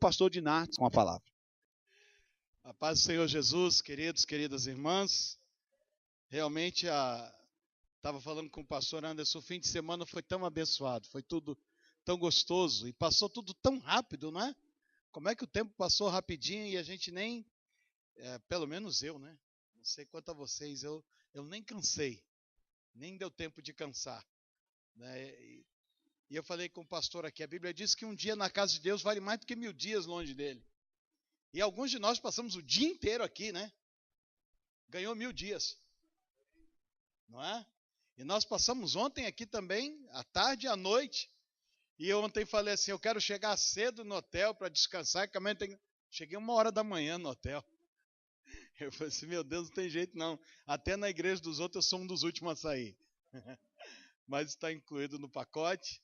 pastor Dinartes com a palavra. A paz do Senhor Jesus, queridos, queridas irmãs. Realmente, estava falando com o pastor Anderson, o fim de semana foi tão abençoado, foi tudo tão gostoso e passou tudo tão rápido, não é? Como é que o tempo passou rapidinho e a gente nem, pelo menos eu, né? Não sei quanto a vocês, eu nem cansei, nem deu tempo de cansar, né? E eu falei com o pastor aqui, a Bíblia diz que um dia na casa de Deus vale mais do que 1000 dias longe dele. E alguns de nós passamos o dia inteiro aqui, né? Ganhou 1000 dias, não é? E nós passamos ontem aqui também, à tarde e à noite. E eu ontem falei assim, eu quero chegar cedo no hotel para descansar. Cheguei 1h da manhã no hotel. Eu falei assim, meu Deus, não tem jeito não. Até na igreja dos outros eu sou um dos últimos a sair. Mas está incluído no pacote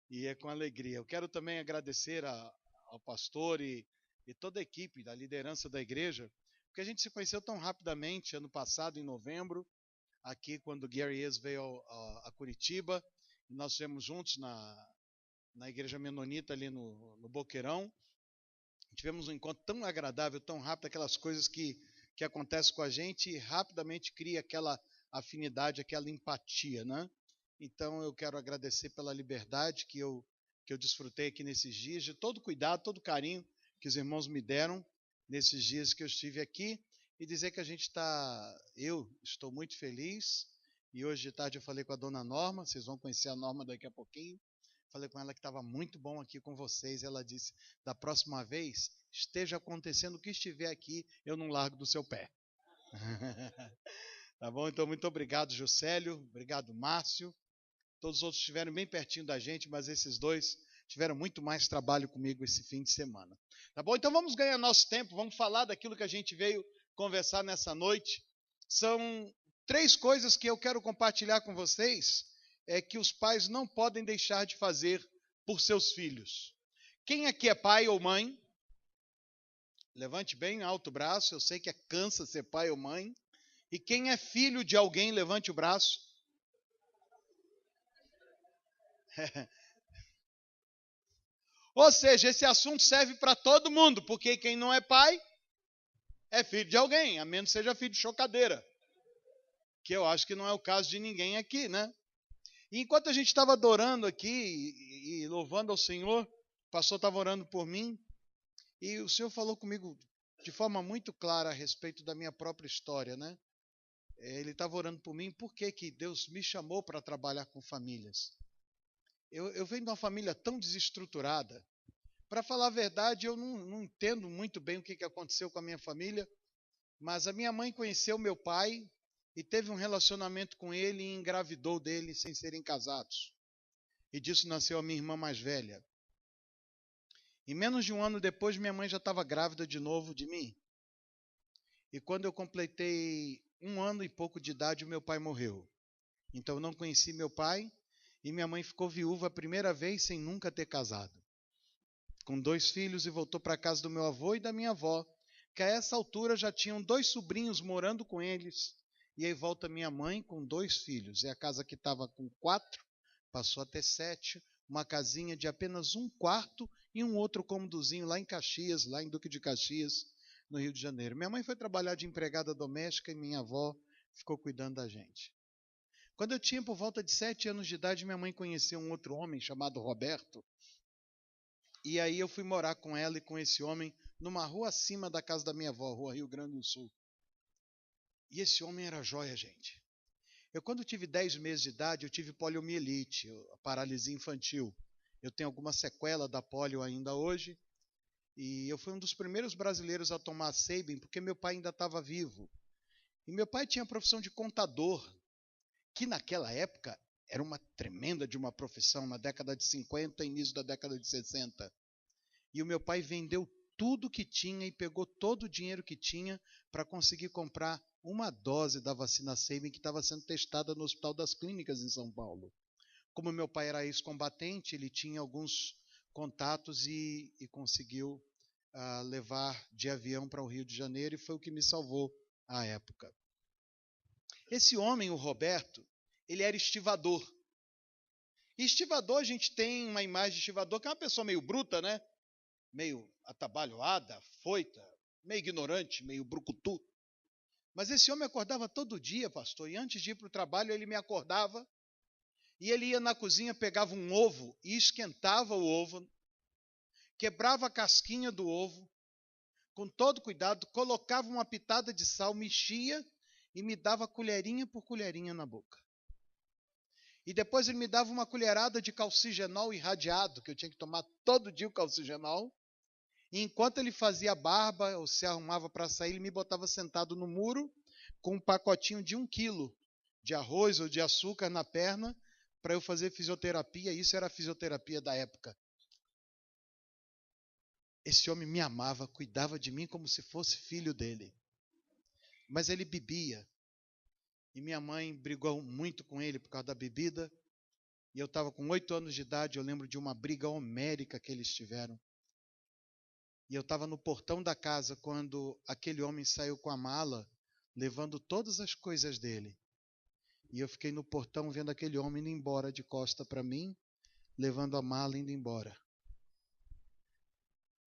e é com alegria. Eu quero também agradecer ao pastor e toda a equipe da liderança da igreja, porque a gente se conheceu tão rapidamente ano passado, em novembro, aqui quando o Gary Hayes veio a Curitiba, e nós estivemos juntos na igreja menonita ali no Boqueirão. Tivemos um encontro tão agradável, tão rápido, aquelas coisas que acontecem com a gente e rapidamente cria aquela afinidade, aquela empatia, né? Então eu quero agradecer pela liberdade que eu desfrutei aqui nesses dias, de todo cuidado, todo carinho que os irmãos me deram nesses dias que eu estive aqui, e dizer que eu estou muito feliz, e hoje de tarde eu falei com a dona Norma, vocês vão conhecer a Norma daqui a pouquinho, falei com ela que estava muito bom aqui com vocês, ela disse, da próxima vez, esteja acontecendo o que estiver aqui, eu não largo do seu pé. Tá bom? Então muito obrigado, Juscelio, obrigado, Márcio, todos os outros estiveram bem pertinho da gente, mas esses dois tiveram muito mais trabalho comigo esse fim de semana. Tá bom? Então vamos ganhar nosso tempo, vamos falar daquilo que a gente veio conversar nessa noite. São 3 coisas que eu quero compartilhar com vocês, que os pais não podem deixar de fazer por seus filhos. Quem aqui é pai ou mãe? Levante bem alto o braço, eu sei que cansa ser pai ou mãe. E quem é filho de alguém, levante o braço. Ou seja, esse assunto serve para todo mundo, porque quem não é pai é filho de alguém, a menos que seja filho de chocadeira, que eu acho que não é o caso de ninguém aqui, né? E enquanto a gente estava adorando aqui e louvando ao Senhor, o pastor estava orando por mim, e o Senhor falou comigo de forma muito clara a respeito da minha própria história, né? Ele estava orando por mim, por que Deus me chamou para trabalhar com famílias? Eu venho de uma família tão desestruturada. Para falar a verdade, eu não entendo muito bem o que aconteceu com a minha família, mas a minha mãe conheceu meu pai e teve um relacionamento com ele e engravidou dele sem serem casados. E disso nasceu a minha irmã mais velha. E menos de um ano depois, minha mãe já estava grávida de novo de mim. E quando eu completei 1 ano e pouco de idade, o meu pai morreu. Então eu não conheci meu pai e minha mãe ficou viúva a primeira vez sem nunca ter casado. Com 2 filhos e voltou para a casa do meu avô e da minha avó, que a essa altura já tinham 2 sobrinhos morando com eles. E aí volta minha mãe com 2 filhos. E a casa que estava com 4 passou a ter 7, uma casinha de apenas 1 quarto e um outro cômodozinho lá em Caxias, lá em Duque de Caxias, no Rio de Janeiro. Minha mãe foi trabalhar de empregada doméstica e minha avó ficou cuidando da gente. Quando eu tinha por volta de 7 anos de idade, minha mãe conheceu um outro homem chamado Roberto. E aí eu fui morar com ela e com esse homem numa rua acima da casa da minha avó, Rua Rio Grande do Sul. E esse homem era joia, gente. Quando tive 10 meses de idade, eu tive poliomielite, a paralisia infantil. Eu tenho alguma sequela da polio ainda hoje. E eu fui um dos primeiros brasileiros a tomar a Sabin, porque meu pai ainda estava vivo. E meu pai tinha a profissão de contador, que naquela época era uma tremenda de uma profissão, na década de 50, início da década de 60. E o meu pai vendeu tudo que tinha e pegou todo o dinheiro que tinha para conseguir comprar uma dose da vacina Sabin que estava sendo testada no Hospital das Clínicas em São Paulo. Como meu pai era ex-combatente, ele tinha alguns contatos e conseguiu levar de avião para o Rio de Janeiro e foi o que me salvou à época. Esse homem, o Roberto, ele era estivador. E estivador, a gente tem uma imagem de estivador que é uma pessoa meio bruta, né? Meio atabalhoada, foita, meio ignorante, meio brucutu. Mas esse homem acordava todo dia, pastor, e antes de ir para o trabalho ele me acordava, e ele ia na cozinha, pegava um ovo e esquentava o ovo, quebrava a casquinha do ovo, com todo cuidado, colocava uma pitada de sal, mexia e me dava colherinha por colherinha na boca. E depois ele me dava uma colherada de calcigenol irradiado, que eu tinha que tomar todo dia o calcigenol. E enquanto ele fazia barba ou se arrumava para sair, ele me botava sentado no muro com um pacotinho de 1 quilo de arroz ou de açúcar na perna para eu fazer fisioterapia. Isso era a fisioterapia da época. Esse homem me amava, cuidava de mim como se fosse filho dele. Mas ele bebia. E minha mãe brigou muito com ele por causa da bebida. E eu estava com 8 anos de idade, eu lembro de uma briga homérica que eles tiveram. E eu estava no portão da casa quando aquele homem saiu com a mala, levando todas as coisas dele. E eu fiquei no portão vendo aquele homem indo embora de costa para mim, levando a mala e indo embora.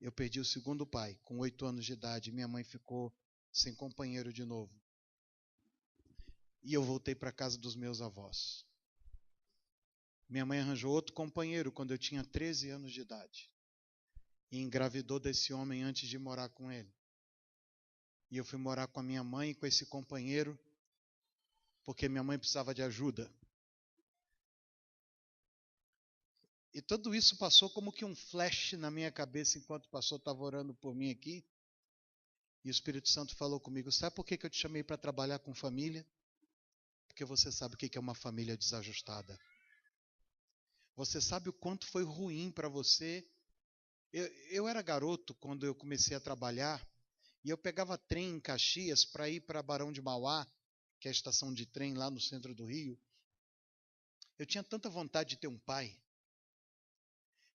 Eu perdi o segundo pai, com 8 anos de idade. Minha mãe ficou sem companheiro de novo. E eu voltei para a casa dos meus avós. Minha mãe arranjou outro companheiro quando eu tinha 13 anos de idade. E engravidou desse homem antes de morar com ele. E eu fui morar com a minha mãe e com esse companheiro, porque minha mãe precisava de ajuda. E tudo isso passou como que um flash na minha cabeça enquanto o pastor estava orando por mim aqui. E o Espírito Santo falou comigo: sabe por que eu te chamei para trabalhar com família? Porque você sabe o que é uma família desajustada. Você sabe o quanto foi ruim para você. Eu era garoto quando eu comecei a trabalhar, e eu pegava trem em Caxias para ir para Barão de Mauá, que é a estação de trem lá no centro do Rio. Eu tinha tanta vontade de ter um pai,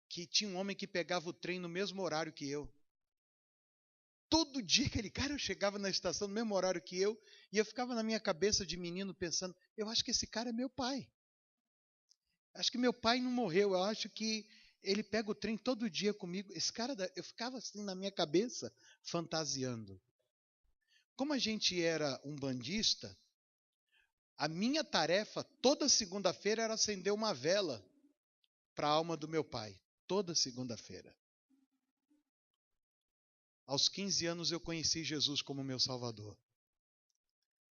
que tinha um homem que pegava o trem no mesmo horário que eu. Todo dia aquele cara chegava na estação no mesmo horário que eu, e eu ficava na minha cabeça de menino pensando, eu acho que esse cara é meu pai. Acho que meu pai não morreu, eu acho que ele pega o trem todo dia comigo. Esse cara, eu ficava assim na minha cabeça, fantasiando. Como a gente era um bandista, a minha tarefa toda segunda-feira era acender uma vela para a alma do meu pai. Toda segunda-feira. Aos 15 anos eu conheci Jesus como meu Salvador.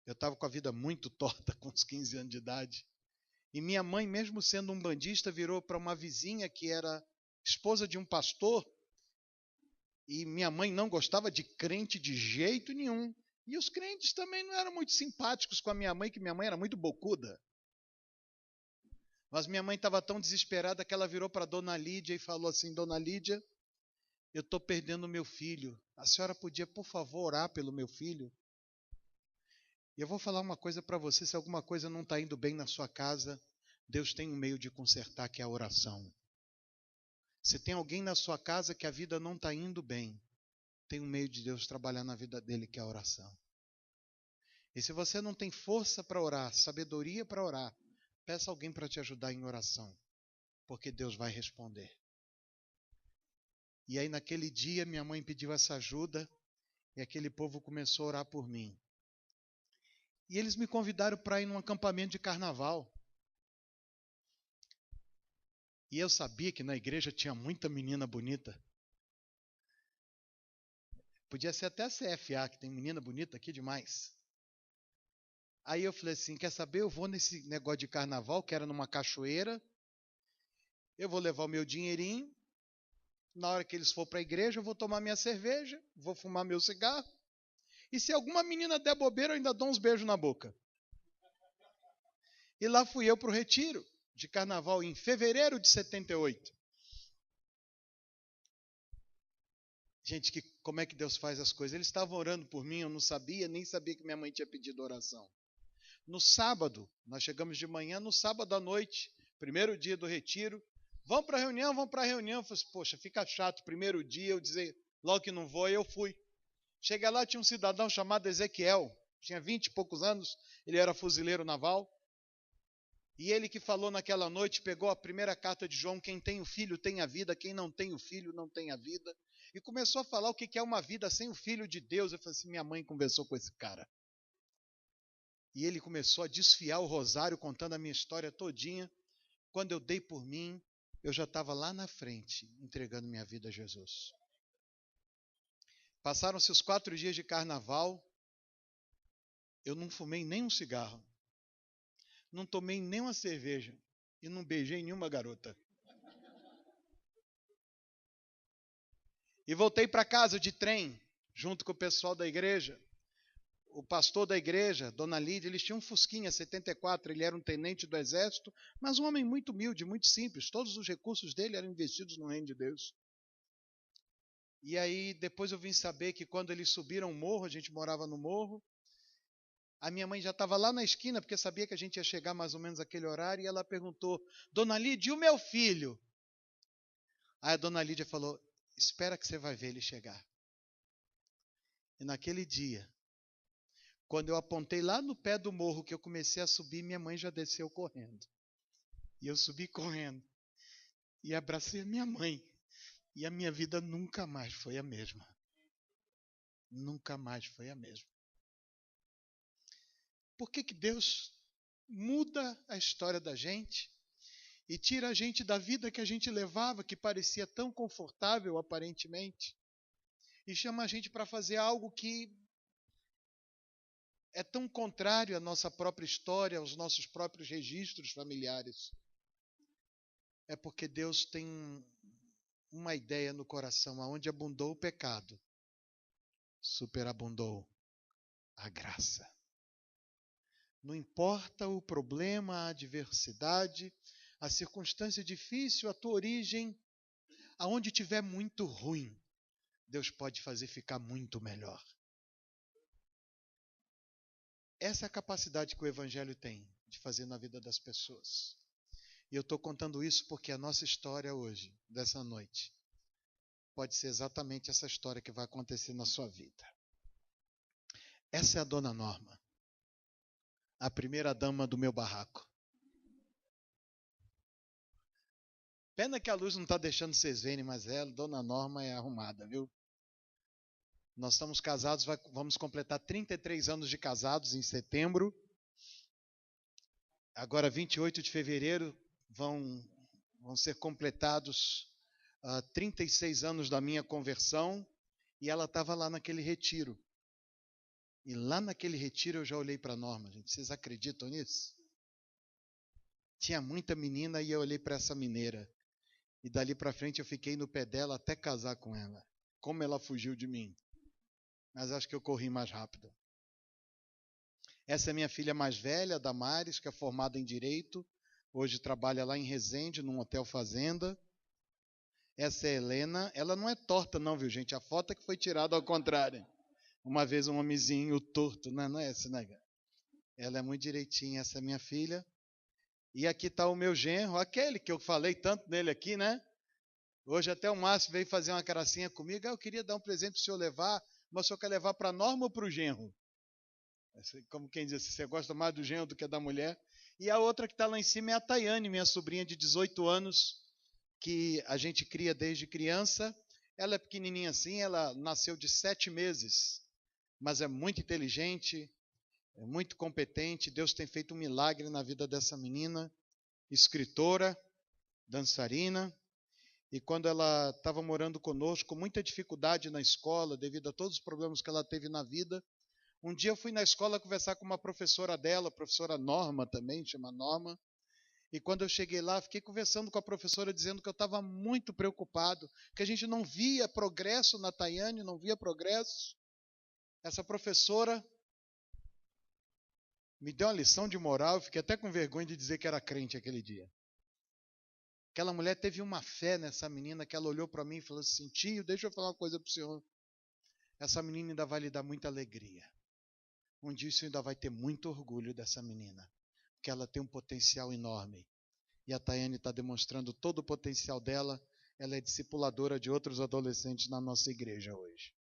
Eu estava com a vida muito torta com os 15 anos de idade. E minha mãe, mesmo sendo um bandista, virou para uma vizinha que era esposa de um pastor. E minha mãe não gostava de crente de jeito nenhum. E os crentes também não eram muito simpáticos com a minha mãe, que minha mãe era muito bocuda. Mas minha mãe estava tão desesperada que ela virou para Dona Lídia e falou assim: Dona Lídia, eu estou perdendo meu filho. A senhora podia, por favor, orar pelo meu filho? E eu vou falar uma coisa para você: se alguma coisa não está indo bem na sua casa, Deus tem um meio de consertar, que é a oração. Se tem alguém na sua casa que a vida não está indo bem, tem um meio de Deus trabalhar na vida dele, que é a oração. E se você não tem força para orar, sabedoria para orar, peça alguém para te ajudar em oração, porque Deus vai responder. E aí naquele dia minha mãe pediu essa ajuda e aquele povo começou a orar por mim. E eles me convidaram para ir num acampamento de carnaval. E eu sabia que na igreja tinha muita menina bonita. Podia ser até a CFA, que tem menina bonita aqui demais. Aí eu falei assim, quer saber, eu vou nesse negócio de carnaval, que era numa cachoeira. Eu vou levar o meu dinheirinho. Na hora que eles for para a igreja, eu vou tomar minha cerveja, vou fumar meu cigarro. E se alguma menina der bobeira, eu ainda dou uns beijos na boca. E lá fui eu para o retiro de carnaval em fevereiro de 78. Gente, como é que Deus faz as coisas? Eles estavam orando por mim, eu não sabia, nem sabia que minha mãe tinha pedido oração. No sábado, nós chegamos de manhã, no sábado à noite, primeiro dia do retiro, vamos para a reunião, vamos para a reunião. Eu falei, poxa, fica chato, primeiro dia, eu dizer logo que não vou, eu fui. Cheguei lá, tinha um cidadão chamado Ezequiel, tinha 20 e poucos anos, ele era fuzileiro naval. E ele que falou naquela noite, pegou a primeira carta de João, quem tem o filho tem a vida, quem não tem o filho não tem a vida. e começou a falar o que é uma vida sem o Filho de Deus. Eu falei assim, minha mãe conversou com esse cara. E ele começou a desfiar o rosário, contando a minha história todinha. Quando eu dei por mim, eu já estava lá na frente, entregando minha vida a Jesus. Passaram-se os 4 dias de carnaval, eu não fumei nem um cigarro, não tomei nem uma cerveja e não beijei nenhuma garota. E voltei para casa de trem, junto com o pessoal da igreja. O pastor da igreja, Dona Lídia, eles tinham um Fusquinha 74, ele era um tenente do exército, mas um homem muito humilde, muito simples. Todos os recursos dele eram investidos no reino de Deus. E aí depois eu vim saber que quando eles subiram o morro, a gente morava no morro, a minha mãe já estava lá na esquina, porque sabia que a gente ia chegar mais ou menos aquele horário, e ela perguntou, Dona Lídia, e o meu filho? Aí a Dona Lídia falou, espera que você vai ver ele chegar. E naquele dia, quando eu apontei lá no pé do morro que eu comecei a subir, minha mãe já desceu correndo. E eu subi correndo. E abracei a minha mãe. E a minha vida nunca mais foi a mesma. Nunca mais foi a mesma. Por que Deus muda a história da gente e tira a gente da vida que a gente levava, que parecia tão confortável aparentemente, e chama a gente para fazer algo que é tão contrário à nossa própria história, aos nossos próprios registros familiares? É porque Deus tem uma ideia no coração: aonde abundou o pecado, superabundou a graça. Não importa o problema, a adversidade, a circunstância difícil, a tua origem, aonde tiver muito ruim, Deus pode fazer ficar muito melhor. Essa é a capacidade que o Evangelho tem de fazer na vida das pessoas. E eu estou contando isso porque a nossa história hoje, dessa noite, pode ser exatamente essa história que vai acontecer na sua vida. Essa é a Dona Norma, a primeira dama do meu barraco. Pena que a luz não está deixando vocês verem, mas Dona Norma é arrumada, viu? Nós estamos casados, vamos completar 33 anos de casados em setembro. Agora, 28 de fevereiro, vão ser completados 36 anos da minha conversão. E ela estava lá naquele retiro. E lá naquele retiro eu já olhei para a Norma, gente. Vocês acreditam nisso? Tinha muita menina e eu olhei para essa mineira. E dali para frente eu fiquei no pé dela até casar com ela. Como ela fugiu de mim. Mas acho que eu corri mais rápido. Essa é minha filha mais velha, Damares, que é formada em Direito. Hoje trabalha lá em Resende, num hotel fazenda. Essa é a Helena. Ela não é torta não, viu, gente? A foto é que foi tirada ao contrário. Uma vez um homenzinho torto. Não é esse, né? Ela é muito direitinha, essa é minha filha. E aqui está o meu genro, aquele que eu falei tanto nele aqui, né? Hoje até o Márcio veio fazer uma caracinha comigo. Eu queria dar um presente para o senhor levar, mas o senhor quer levar para a Norma ou para o genro? Como quem diz, você gosta mais do genro do que da mulher. E a outra que está lá em cima é a Tayane, minha sobrinha de 18 anos, que a gente cria desde criança. Ela é pequenininha assim, ela nasceu de 7 meses, mas é muito inteligente, é muito competente. Deus tem feito um milagre na vida dessa menina, escritora, dançarina. E quando ela estava morando conosco, com muita dificuldade na escola, devido a todos os problemas que ela teve na vida, um dia eu fui na escola conversar com uma professora dela, a professora Norma também, chama Norma. E quando eu cheguei lá, fiquei conversando com a professora, dizendo que eu estava muito preocupado, que a gente não via progresso na Tayane, não via progresso. Essa professora me deu uma lição de moral, eu fiquei até com vergonha de dizer que era crente aquele dia. Aquela mulher teve uma fé nessa menina, que ela olhou para mim e falou assim: tio, deixa eu falar uma coisa para o senhor. Essa menina ainda vai lhe dar muita alegria. Um dia o senhor ainda vai ter muito orgulho dessa menina, porque ela tem um potencial enorme. E a Tayane está demonstrando todo o potencial dela. Ela é discipuladora de outros adolescentes na nossa igreja hoje.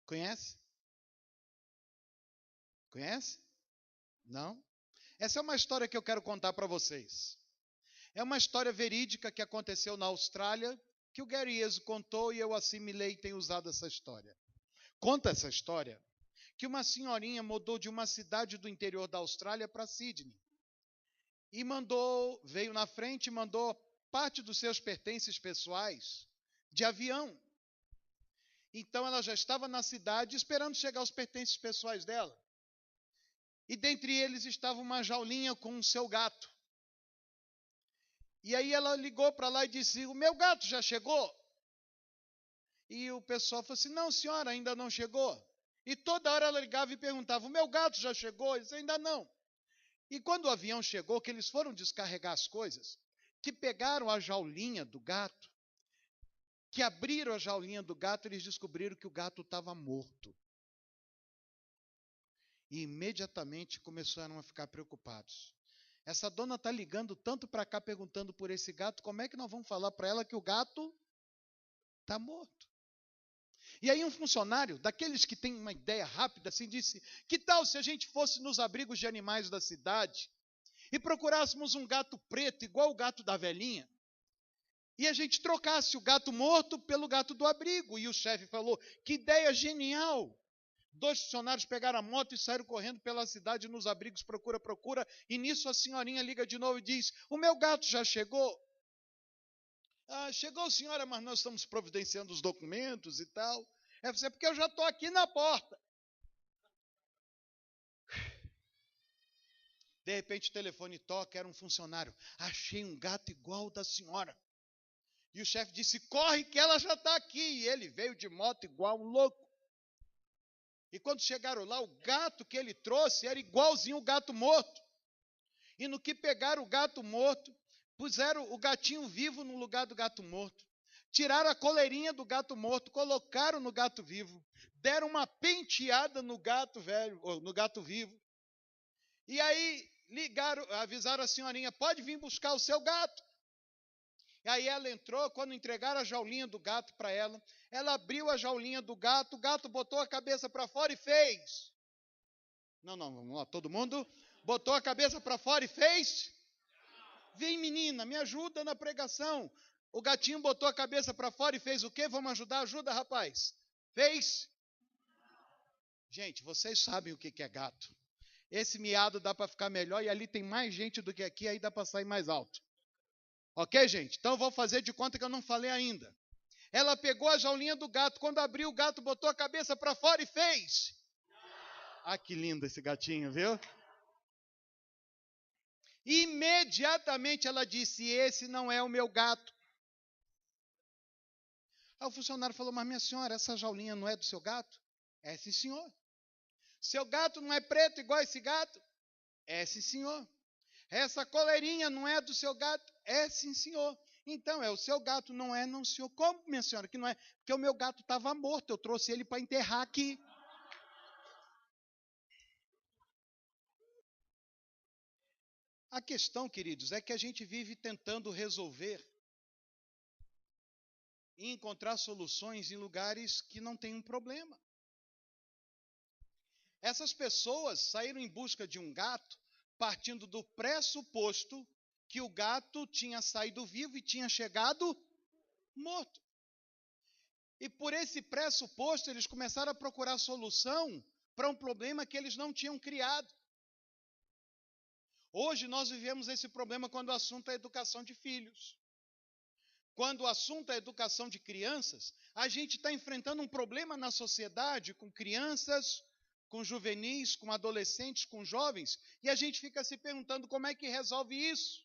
Conhece? Conhece? Não? Essa é uma história que eu quero contar para vocês. É uma história verídica que aconteceu na Austrália, que o Gary Ezo contou e eu assimilei e tenho usado essa história. Conta essa história que uma senhorinha mudou de uma cidade do interior da Austrália para Sydney. E veio na frente e mandou parte dos seus pertences pessoais de avião. Então ela já estava na cidade esperando chegar os pertences pessoais dela. E dentre eles estava uma jaulinha com o seu gato. E aí ela ligou para lá e disse: o meu gato já chegou? E o pessoal falou assim: não, senhora, ainda não chegou. E toda hora ela ligava e perguntava: o meu gato já chegou? Eles ainda não. E quando o avião chegou, que eles foram descarregar as coisas, que pegaram a jaulinha do gato, que abriram a jaulinha do gato, eles descobriram que o gato estava morto. E imediatamente começaram a ficar preocupados. Essa dona está ligando tanto para cá perguntando por esse gato, como é que nós vamos falar para ela que o gato está morto? E aí um funcionário, daqueles que tem uma ideia rápida, assim, disse: que tal se a gente fosse nos abrigos de animais da cidade e procurássemos um gato preto, igual o gato da velhinha, e a gente trocasse o gato morto pelo gato do abrigo? E o chefe falou: que ideia genial! 2 funcionários pegaram a moto e saíram correndo pela cidade nos abrigos, procura, e nisso a senhorinha liga de novo e diz: o meu gato já chegou? Ah, chegou, senhora, mas nós estamos providenciando os documentos e tal. É porque eu já estou aqui na porta. De repente o telefone toca, era um funcionário: achei um gato igual ao da senhora. E o chefe disse: corre que ela já está aqui. E ele veio de moto igual um louco. E quando chegaram lá, o gato que ele trouxe era igualzinho o gato morto. E no que pegaram o gato morto, puseram o gatinho vivo no lugar do gato morto. Tiraram a coleirinha do gato morto, colocaram no gato vivo. Deram uma penteada no gato velho, ou no gato vivo. E aí avisaram a senhorinha: pode vir buscar o seu gato. E aí ela entrou, quando entregaram a jaulinha do gato para ela, ela abriu a jaulinha do gato, o gato botou a cabeça para fora e fez. Não, vamos lá, todo mundo botou a cabeça para fora e fez. Vem, menina, me ajuda na pregação. O gatinho botou a cabeça para fora e fez o quê? Vamos ajudar? Ajuda, rapaz. Fez? Gente, vocês sabem o que é gato. Esse miado dá para ficar melhor e ali tem mais gente do que aqui, aí dá para sair mais alto. Ok, gente? Então eu vou fazer de conta que eu não falei ainda. Ela pegou a jaulinha do gato, quando abriu o gato, botou a cabeça para fora e fez. Ah, que lindo esse gatinho, viu? Imediatamente ela disse: esse não é o meu gato. Aí o funcionário falou: mas minha senhora, essa jaulinha não é do seu gato? É, sim, senhor. Seu gato não é preto igual esse gato? É, sim, senhor. Essa coleirinha não é do seu gato? É, sim, senhor. Então, é o seu gato, não é, não, senhor. Como, minha senhora, que não é? Porque o meu gato estava morto, eu trouxe ele para enterrar aqui. A questão, queridos, é que a gente vive tentando resolver e encontrar soluções em lugares que não tem um problema. Essas pessoas saíram em busca de um gato partindo do pressuposto que o gato tinha saído vivo e tinha chegado morto. E por esse pressuposto, eles começaram a procurar solução para um problema que eles não tinham criado. Hoje nós vivemos esse problema quando o assunto é educação de filhos. Quando o assunto é educação de crianças, a gente está enfrentando um problema na sociedade com crianças, com juvenis, com adolescentes, com jovens, e a gente fica se perguntando como é que resolve isso.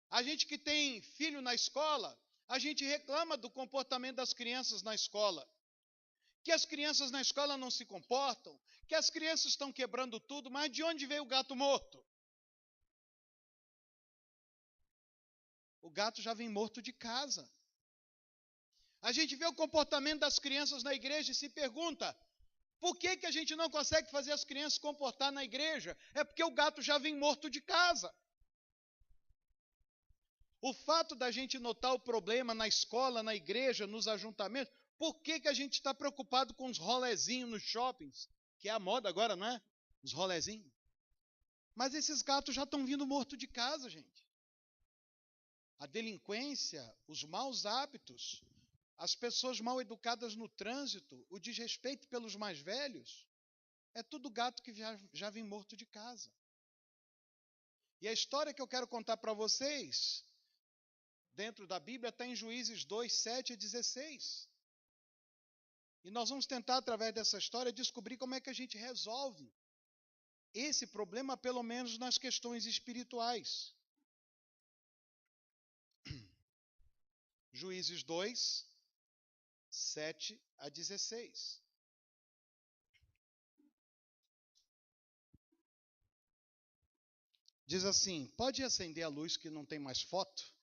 A gente que tem filho na escola, a gente reclama do comportamento das crianças na escola. Que as crianças na escola não se comportam, que as crianças estão quebrando tudo, mas de onde veio o gato morto? O gato já vem morto de casa. A gente vê o comportamento das crianças na igreja e se pergunta: por que a gente não consegue fazer as crianças se comportar na igreja? É porque o gato já vem morto de casa. O fato da gente notar o problema na escola, na igreja, nos ajuntamentos, por que a gente está preocupado com os rolezinhos nos shoppings? Que é a moda agora, não é? Os rolezinhos. Mas esses gatos já estão vindo mortos de casa, gente. A delinquência, os maus hábitos, as pessoas mal educadas no trânsito, o desrespeito pelos mais velhos, é tudo gato que já vem morto de casa. E a história que eu quero contar para vocês, dentro da Bíblia, está em Juízes 2, 7 a 16. E nós vamos tentar, através dessa história, descobrir como é que a gente resolve esse problema, pelo menos nas questões espirituais. Juízes 2, 7 a 16. Diz assim: pode acender a luz que não tem mais foto?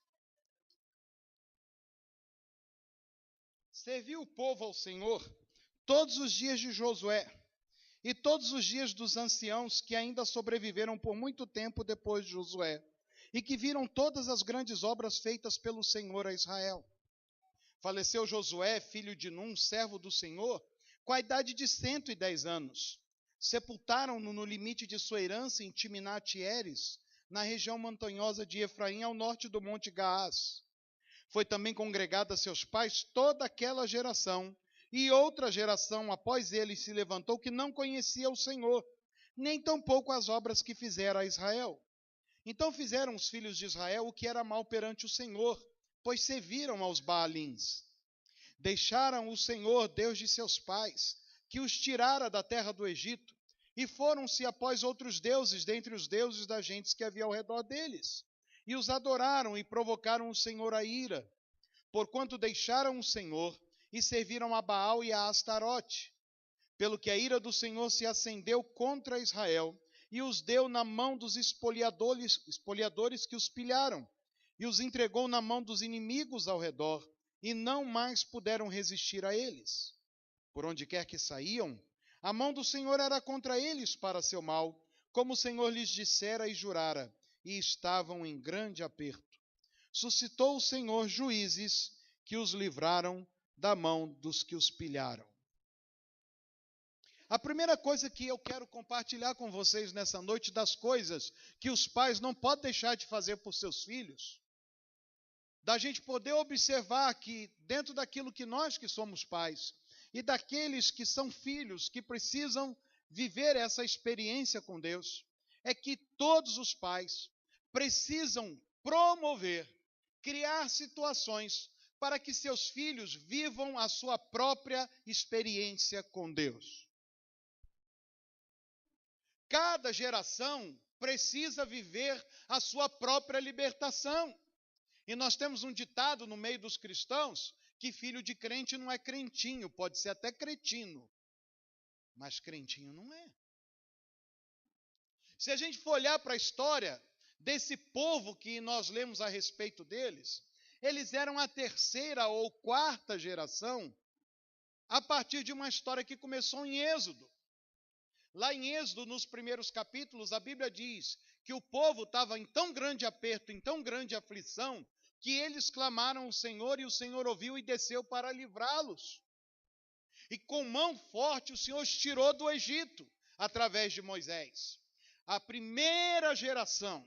Serviu o povo ao Senhor todos os dias de Josué e todos os dias dos anciãos que ainda sobreviveram por muito tempo depois de Josué e que viram todas as grandes obras feitas pelo Senhor a Israel. Faleceu Josué, filho de Num, servo do Senhor, com a idade de 110 anos. Sepultaram-no no limite de sua herança em Timnat-Heres, na região montanhosa de Efraim, ao norte do monte Gaás. Foi também congregada a seus pais toda aquela geração, e outra geração após ele se levantou que não conhecia o Senhor, nem tampouco as obras que fizera a Israel. Então fizeram os filhos de Israel o que era mal perante o Senhor, pois serviram aos Baalins. Deixaram o Senhor, Deus de seus pais, que os tirara da terra do Egito, e foram-se após outros deuses, dentre os deuses das gentes que havia ao redor deles, e os adoraram e provocaram o Senhor a ira, porquanto deixaram o Senhor e serviram a Baal e a Astarote. Pelo que a ira do Senhor se acendeu contra Israel, e os deu na mão dos espoliadores que os pilharam, e os entregou na mão dos inimigos ao redor, e não mais puderam resistir a eles. Por onde quer que saíam, a mão do Senhor era contra eles para seu mal, como o Senhor lhes dissera e jurara, e estavam em grande aperto. Suscitou o Senhor juízes que os livraram da mão dos que os pilharam. A primeira coisa que eu quero compartilhar com vocês nessa noite, das coisas que os pais não podem deixar de fazer por seus filhos, da gente poder observar que dentro daquilo que nós que somos pais e daqueles que são filhos que precisam viver essa experiência com Deus, é que todos os pais precisam promover, criar situações para que seus filhos vivam a sua própria experiência com Deus. Cada geração precisa viver a sua própria libertação. E nós temos um ditado no meio dos cristãos que filho de crente não é crentinho, pode ser até cretino, mas crentinho não é. Se a gente for olhar para a história desse povo que nós lemos a respeito deles, eles eram a terceira ou quarta geração a partir de uma história que começou em Êxodo. Lá em Êxodo, nos primeiros capítulos, a Bíblia diz que o povo estava em tão grande aperto, em tão grande aflição, que eles clamaram ao Senhor e o Senhor ouviu e desceu para livrá-los. E com mão forte o Senhor os tirou do Egito, através de Moisés. A primeira geração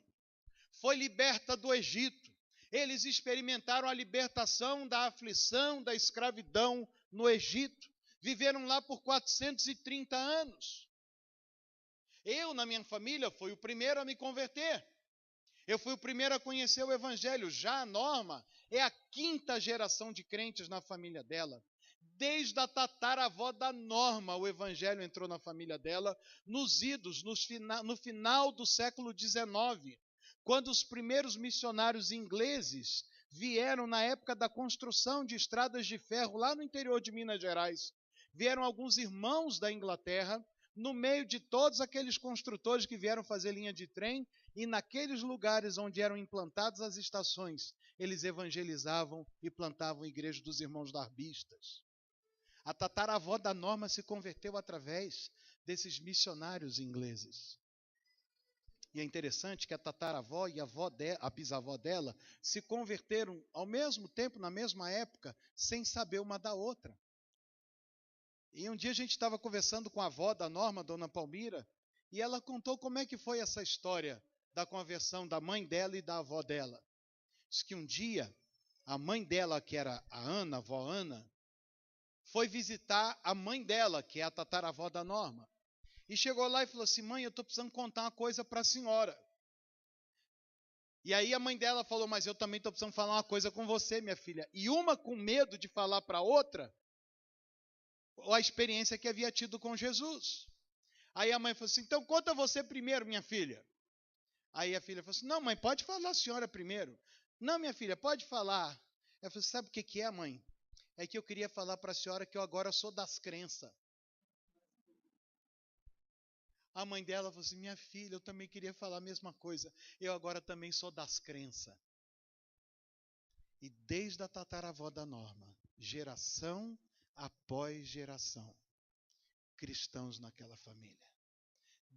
foi liberta do Egito. Eles experimentaram a libertação da aflição, da escravidão no Egito. Viveram lá por 430 anos. Eu, na minha família, fui o primeiro a me converter. Eu fui o primeiro a conhecer o Evangelho. Já a Norma é a quinta geração de crentes na família dela. Desde a tataravó da Norma, o Evangelho entrou na família dela, nos idos, no final do século XIX, quando os primeiros missionários ingleses vieram na época da construção de estradas de ferro lá no interior de Minas Gerais. Vieram alguns irmãos da Inglaterra, no meio de todos aqueles construtores que vieram fazer linha de trem, e naqueles lugares onde eram implantadas as estações, eles evangelizavam e plantavam a igreja dos irmãos darbistas. A tataravó da Norma se converteu através desses missionários ingleses. E é interessante que a tataravó e a bisavó dela se converteram ao mesmo tempo, na mesma época, sem saber uma da outra. E um dia a gente estava conversando com a avó da Norma, Dona Palmira, E ela contou como é que foi essa história da conversão da mãe dela e da avó dela. Diz que um dia, a mãe dela, que era a Ana, a avó Ana, foi visitar a mãe dela, que é a tataravó da Norma. E chegou lá e falou assim: mãe, eu estou precisando contar uma coisa para a senhora. E aí a mãe dela falou: mas eu também estou precisando falar uma coisa com você, minha filha. E uma com medo de falar para a outra a experiência que havia tido com Jesus. Aí a mãe falou assim: então conta você primeiro, minha filha. Aí a filha falou assim: não, mãe, pode falar a senhora primeiro. Não, minha filha, pode falar. Ela falou: sabe o que é, mãe? É que eu queria falar para a senhora que eu agora sou das crenças. A mãe dela falou assim: minha filha, eu também queria falar a mesma coisa. Eu agora também sou das crenças. E desde a tataravó da Norma, geração após geração, cristãos naquela família.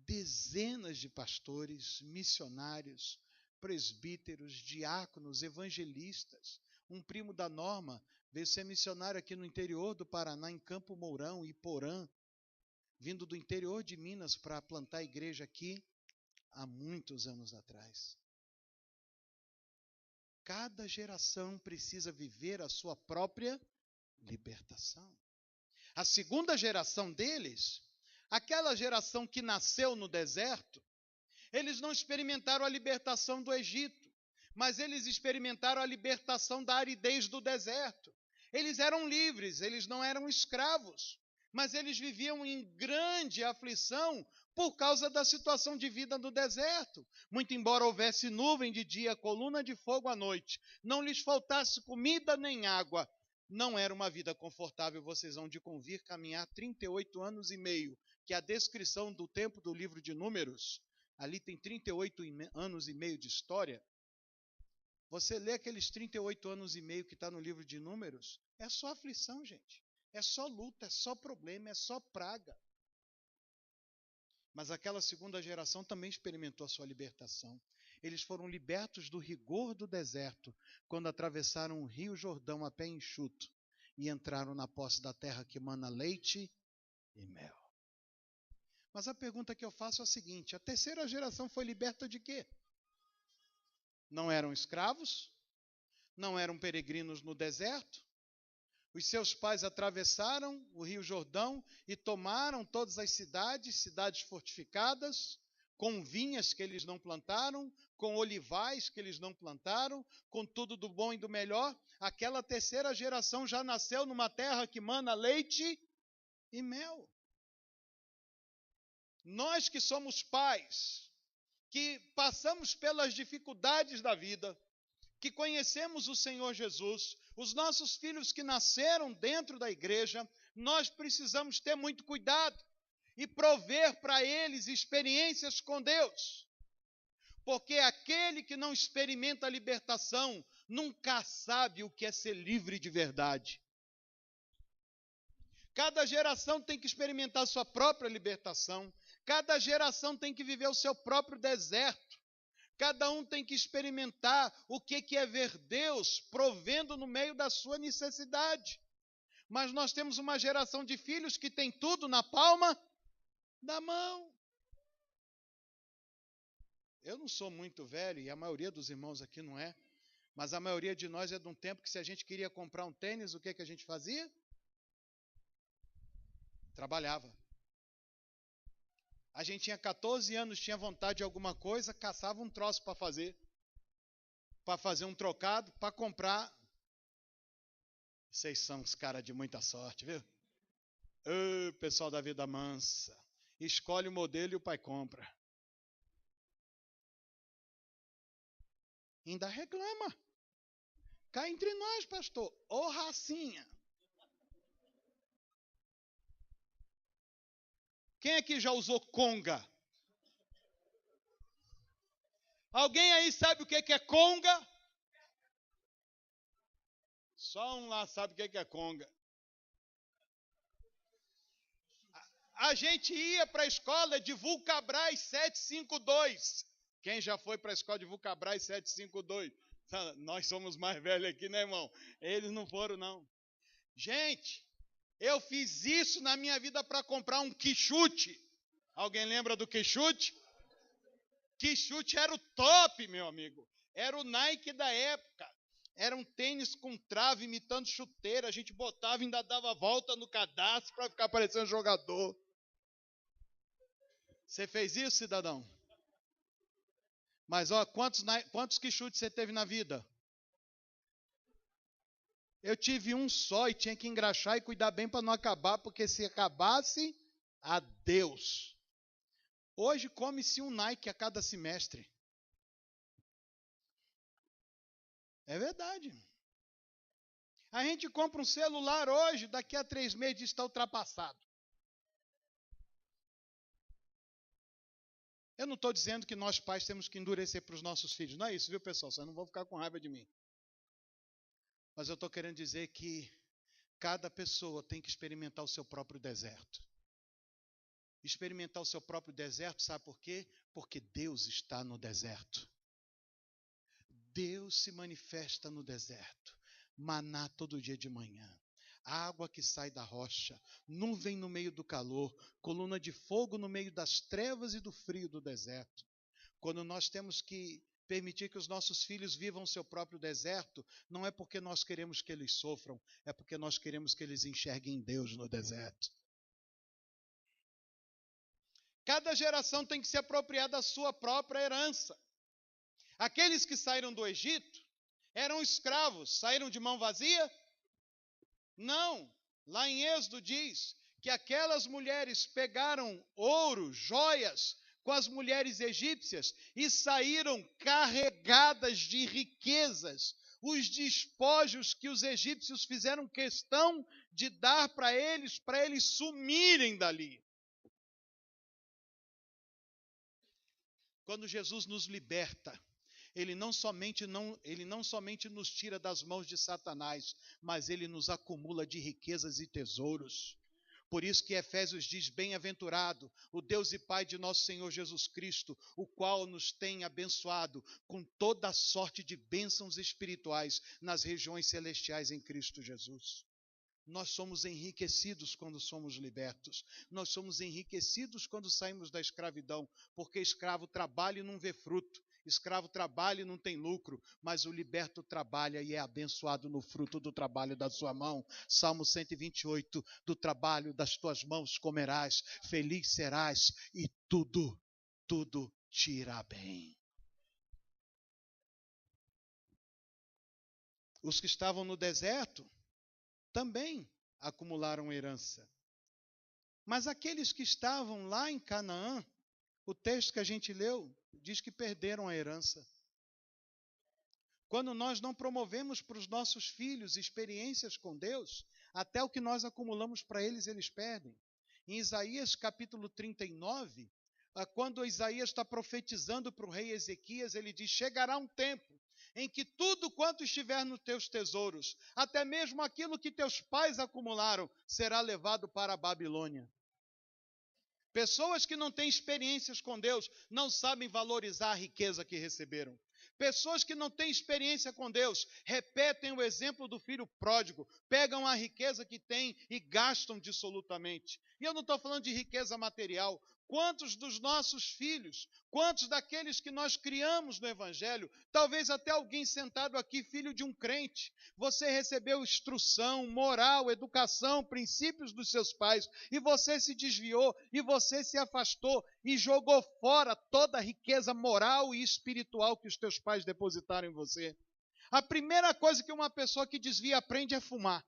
Dezenas de pastores, missionários, presbíteros, diáconos, evangelistas. Um primo da Norma veio ser missionário aqui no interior do Paraná, em Campo Mourão, Iporã, vindo do interior de Minas para plantar igreja aqui há muitos anos atrás. Cada geração precisa viver a sua própria libertação. A segunda geração deles, aquela geração que nasceu no deserto, eles não experimentaram a libertação do Egito, mas eles experimentaram a libertação da aridez do deserto. Eles eram livres, eles não eram escravos, mas eles viviam em grande aflição por causa da situação de vida no deserto. Muito embora houvesse nuvem de dia, coluna de fogo à noite, não lhes faltasse comida nem água, não era uma vida confortável. Vocês vão de convir caminhar 38 anos e meio, que é a descrição do tempo do livro de Números. Ali tem 38 anos e meio de história. Você lê aqueles 38 anos e meio que está no livro de Números, é só aflição, gente. É só luta, é só problema, é só praga. Mas aquela segunda geração também experimentou a sua libertação. Eles foram libertos do rigor do deserto quando atravessaram o rio Jordão a pé enxuto e entraram na posse da terra que mana leite e mel. Mas a pergunta que eu faço é a seguinte: a terceira geração foi liberta de quê? Não eram escravos? Não eram peregrinos no deserto? Os seus pais atravessaram o rio Jordão e tomaram todas as cidades fortificadas, com vinhas que eles não plantaram, com olivais que eles não plantaram, com tudo do bom e do melhor. Aquela terceira geração já nasceu numa terra que mana leite e mel. Nós que somos pais, que passamos pelas dificuldades da vida, que conhecemos o Senhor Jesus, os nossos filhos que nasceram dentro da igreja, nós precisamos ter muito cuidado e prover para eles experiências com Deus. Porque aquele que não experimenta a libertação nunca sabe o que é ser livre de verdade. Cada geração tem que experimentar a sua própria libertação. Cada geração tem que viver o seu próprio deserto. Cada um tem que experimentar o que é ver Deus provendo no meio da sua necessidade. Mas nós temos uma geração de filhos que tem tudo na palma da mão. Eu não sou muito velho, e a maioria dos irmãos aqui não é, mas a maioria de nós é de um tempo que se a gente queria comprar um tênis, o que a gente fazia? Trabalhava. A gente tinha 14 anos, tinha vontade de alguma coisa, caçava um troço para fazer um trocado, para comprar. Vocês são os caras de muita sorte, viu? Ô, pessoal da vida mansa. Escolhe o modelo e o pai compra. Ainda reclama. Cá entre nós, pastor. Ô racinha. Quem aqui já usou conga? Alguém aí sabe o que é conga? Só um lá sabe o que é conga. A gente ia para a escola de Vulcabras 752. Quem já foi para a escola de Vulcabras 752? Nós somos mais velhos aqui, né, irmão? Eles não foram, não. Gente, eu fiz isso na minha vida para comprar um quichute. Alguém lembra do Quixote? Quixote era o top, meu amigo. Era o Nike da época. Era um tênis com trave imitando chuteira. A gente botava e ainda dava volta no cadastro para ficar parecendo jogador. Você fez isso, cidadão? Mas, ó, quantos Quixotes você teve na vida? Eu tive um só e tinha que engraxar e cuidar bem para não acabar, porque se acabasse, adeus. Hoje come-se um Nike a cada semestre. É verdade. A gente compra um celular hoje, daqui a 3 meses está ultrapassado. Eu não estou dizendo que nós pais temos que endurecer para os nossos filhos. Não é isso, viu, pessoal? Vocês não vão ficar com raiva de mim. Mas eu estou querendo dizer que cada pessoa tem que experimentar o seu próprio deserto. Experimentar o seu próprio deserto, sabe por quê? Porque Deus está no deserto. Deus se manifesta no deserto. Maná todo dia de manhã. Água que sai da rocha, nuvem no meio do calor, coluna de fogo no meio das trevas e do frio do deserto. Quando nós temos que permitir que os nossos filhos vivam o seu próprio deserto, não é porque nós queremos que eles sofram, é porque nós queremos que eles enxerguem Deus no deserto. Cada geração tem que se apropriar da sua própria herança. Aqueles que saíram do Egito eram escravos, saíram de mão vazia? Não. Lá em Êxodo diz que aquelas mulheres pegaram ouro, joias, com as mulheres egípcias e saíram carregadas de riquezas, os despojos que os egípcios fizeram questão de dar para eles sumirem dali. Quando Jesus nos liberta, Ele não somente nos tira das mãos de Satanás, mas Ele nos acumula de riquezas e tesouros. Por isso que Efésios diz, bem-aventurado o Deus e Pai de nosso Senhor Jesus Cristo, o qual nos tem abençoado com toda a sorte de bênçãos espirituais nas regiões celestiais em Cristo Jesus. Nós somos enriquecidos quando somos libertos. Nós somos enriquecidos quando saímos da escravidão, porque escravo trabalha e não vê fruto. Escravo trabalha e não tem lucro, mas o liberto trabalha e é abençoado no fruto do trabalho da sua mão. Salmo 128, do trabalho das tuas mãos comerás, feliz serás e tudo te irá bem. Os que estavam no deserto também acumularam herança. Mas aqueles que estavam lá em Canaã, o texto que a gente leu diz que perderam a herança. Quando nós não promovemos para os nossos filhos experiências com Deus, até o que nós acumulamos para eles, eles perdem. Em Isaías capítulo 39, quando Isaías está profetizando para o rei Ezequias, ele diz, chegará um tempo em que tudo quanto estiver nos teus tesouros, até mesmo aquilo que teus pais acumularam, será levado para a Babilônia. Pessoas que não têm experiências com Deus não sabem valorizar a riqueza que receberam. Pessoas que não têm experiência com Deus repetem o exemplo do filho pródigo, pegam a riqueza que têm e gastam dissolutamente. E eu não estou falando de riqueza material. Quantos dos nossos filhos, quantos daqueles que nós criamos no Evangelho, talvez até alguém sentado aqui, filho de um crente, você recebeu instrução, moral, educação, princípios dos seus pais, e você se desviou, e você se afastou, e jogou fora toda a riqueza moral e espiritual que os teus pais depositaram em você. A primeira coisa que uma pessoa que desvia aprende é fumar.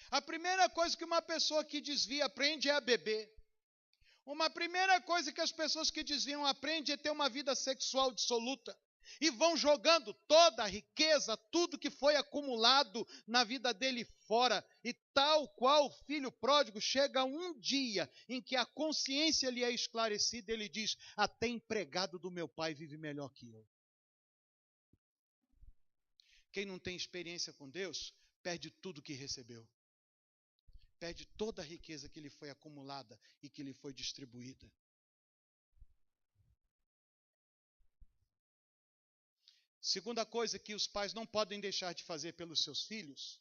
A primeira coisa que uma pessoa que desvia aprende é a beber. Uma primeira coisa que as pessoas que desviam aprendem é ter uma vida sexual dissoluta. E vão jogando toda a riqueza, tudo que foi acumulado na vida dele fora. E tal qual o filho pródigo, chega um dia em que a consciência lhe é esclarecida, ele diz, até empregado do meu pai vive melhor que eu. Quem não tem experiência com Deus, perde tudo que recebeu. Perde toda a riqueza que lhe foi acumulada e que lhe foi distribuída. Segunda coisa que os pais não podem deixar de fazer pelos seus filhos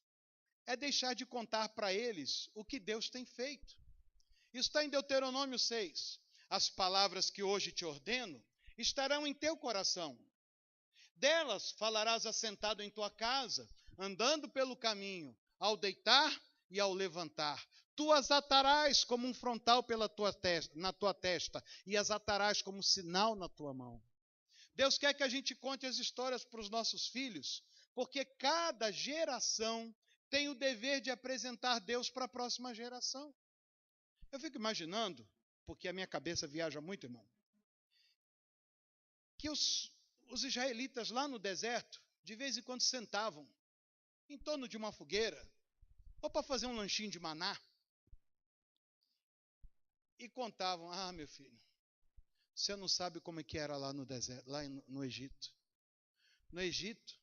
é deixar de contar para eles o que Deus tem feito. Isso está em Deuteronômio 6. As palavras que hoje te ordeno estarão em teu coração. Delas falarás assentado em tua casa, andando pelo caminho, ao deitar e ao levantar. Tu as atarás como um frontal na tua testa, e as atarás como sinal na tua mão. Deus quer que a gente conte as histórias para os nossos filhos, porque cada geração tem o dever de apresentar Deus para a próxima geração. Eu fico imaginando, porque a minha cabeça viaja muito, irmão, que os israelitas lá no deserto, de vez em quando sentavam em torno de uma fogueira, ou para fazer um lanchinho de maná, e contavam: ah, meu filho, você não sabe como é que era lá no deserto, lá no Egito. No Egito,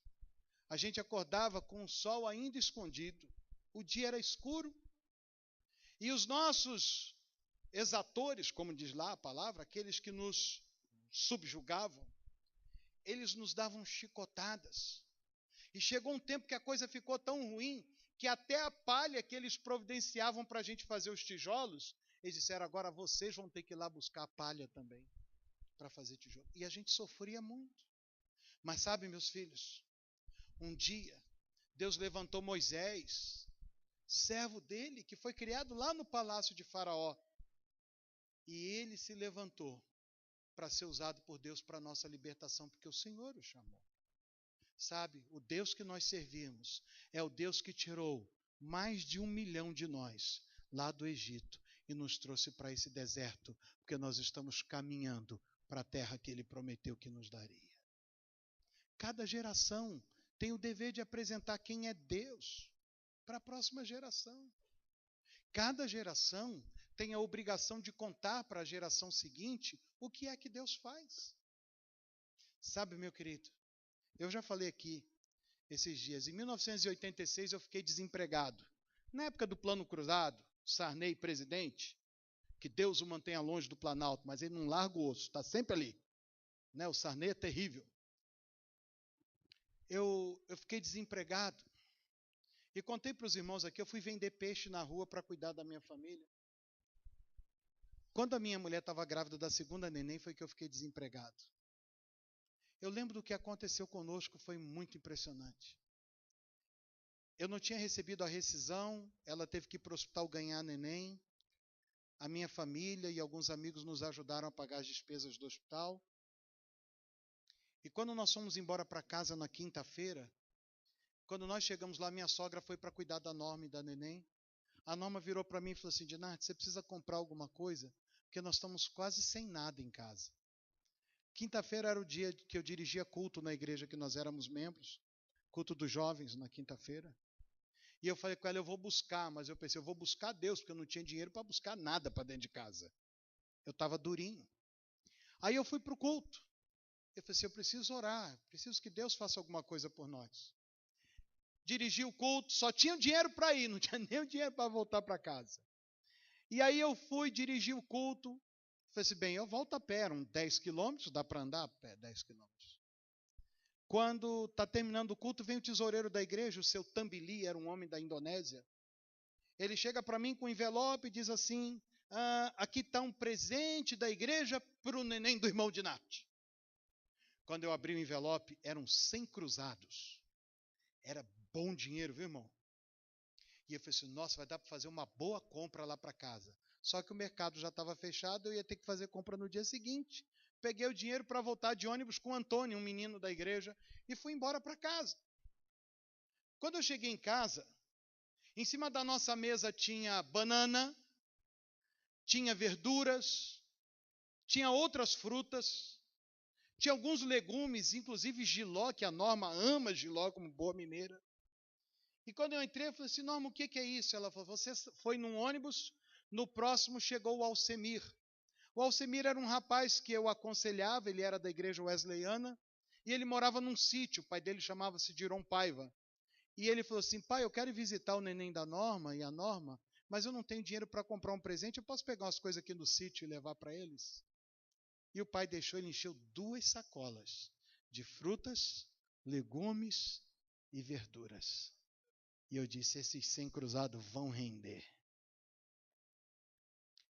a gente acordava com o sol ainda escondido, o dia era escuro, e os nossos exatores, como diz lá a palavra, aqueles que nos subjugavam, eles nos davam chicotadas. E chegou um tempo que a coisa ficou tão ruim, que até a palha que eles providenciavam para a gente fazer os tijolos, eles disseram: agora vocês vão ter que ir lá buscar a palha também, para fazer tijolo. E a gente sofria muito. Mas sabe, meus filhos, um dia, Deus levantou Moisés, servo dele, que foi criado lá no palácio de Faraó. E ele se levantou para ser usado por Deus para a nossa libertação, porque o Senhor o chamou. Sabe, o Deus que nós servimos é o Deus que tirou mais de 1 milhão de nós lá do Egito e nos trouxe para esse deserto, porque nós estamos caminhando para a terra que Ele prometeu que nos daria. Cada geração tem o dever de apresentar quem é Deus para a próxima geração. Cada geração tem a obrigação de contar para a geração seguinte o que é que Deus faz. Sabe, meu querido, eu já falei aqui esses dias, em 1986 eu fiquei desempregado. Na época do Plano Cruzado, Sarney presidente, que Deus o mantenha longe do Planalto, mas ele não larga o osso, está sempre ali. Né? O Sarney é terrível. Eu fiquei desempregado. E contei para os irmãos aqui, eu fui vender peixe na rua para cuidar da minha família. Quando a minha mulher estava grávida da segunda neném, foi que eu fiquei desempregado. Eu lembro do que aconteceu conosco, foi muito impressionante. Eu não tinha recebido a rescisão, ela teve que ir para o hospital ganhar a neném. A minha família e alguns amigos nos ajudaram a pagar as despesas do hospital. E quando nós fomos embora para casa na quinta-feira, quando nós chegamos lá, minha sogra foi para cuidar da Norma e da neném. A Norma virou para mim e falou assim: Dinarte, você precisa comprar alguma coisa? Porque nós estamos quase sem nada em casa. Quinta-feira era o dia que eu dirigia culto na igreja que nós éramos membros, culto dos jovens na quinta-feira. E eu falei com ela: eu vou buscar, mas eu pensei, eu vou buscar Deus, porque eu não tinha dinheiro para buscar nada para dentro de casa. Eu estava durinho. Aí eu fui para o culto. Eu falei assim: eu preciso orar, preciso que Deus faça alguma coisa por nós. Dirigi o culto, só tinha dinheiro para ir, não tinha nem o dinheiro para voltar para casa. E aí eu fui dirigir o culto. Falei assim: bem, eu volto a pé, eram 10 quilômetros, dá para andar a pé 10 quilômetros. Quando está terminando o culto, vem o tesoureiro da igreja, o seu Tambili, era um homem da Indonésia. Ele chega para mim com um envelope e diz assim: aqui está um presente da igreja para o neném do irmão de Nath. Quando eu abri o envelope, eram 100 cruzados. Era bom dinheiro, viu, irmão? E eu falei assim: nossa, vai dar para fazer uma boa compra lá para casa. Só que o mercado já estava fechado, eu ia ter que fazer compra no dia seguinte. Peguei o dinheiro para voltar de ônibus com o Antônio, um menino da igreja, e fui embora para casa. Quando eu cheguei em casa, em cima da nossa mesa tinha banana, tinha verduras, tinha outras frutas, tinha alguns legumes, inclusive jiló, que a Norma ama jiló como boa mineira. E quando eu entrei, eu falei assim: Norma, o que é isso? Ela falou: você foi num ônibus, no próximo chegou o Alcemir. O Alcemir era um rapaz que eu aconselhava, ele era da igreja wesleyana, e ele morava num sítio, o pai dele chamava-se Diron Paiva. E ele falou assim: pai, eu quero visitar o neném da Norma e a Norma, mas eu não tenho dinheiro para comprar um presente, eu posso pegar umas coisas aqui no sítio e levar para eles? E o pai deixou, ele encheu 2 sacolas de frutas, legumes e verduras. E eu disse: esses 100 cruzados vão render.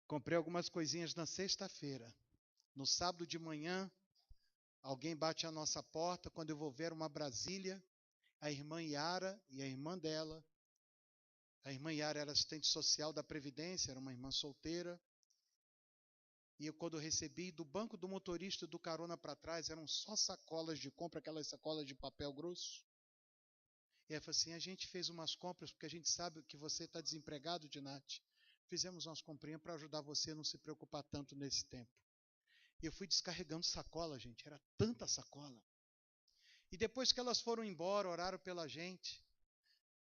Comprei algumas coisinhas na sexta-feira. No sábado de manhã, alguém bate à nossa porta. Quando eu vou ver uma Brasília, a irmã Yara e a irmã dela. A irmã Yara era assistente social da Previdência, era uma irmã solteira. E eu, quando eu recebi, do banco do motorista do carona para trás, eram só sacolas de compra, aquelas sacolas de papel grosso. E ela falou assim, a gente fez umas compras, porque a gente sabe que você está desempregado, Dinati. Fizemos umas comprinhas para ajudar você a não se preocupar tanto nesse tempo. E eu fui descarregando sacola, gente, era tanta sacola. E depois que elas foram embora, oraram pela gente,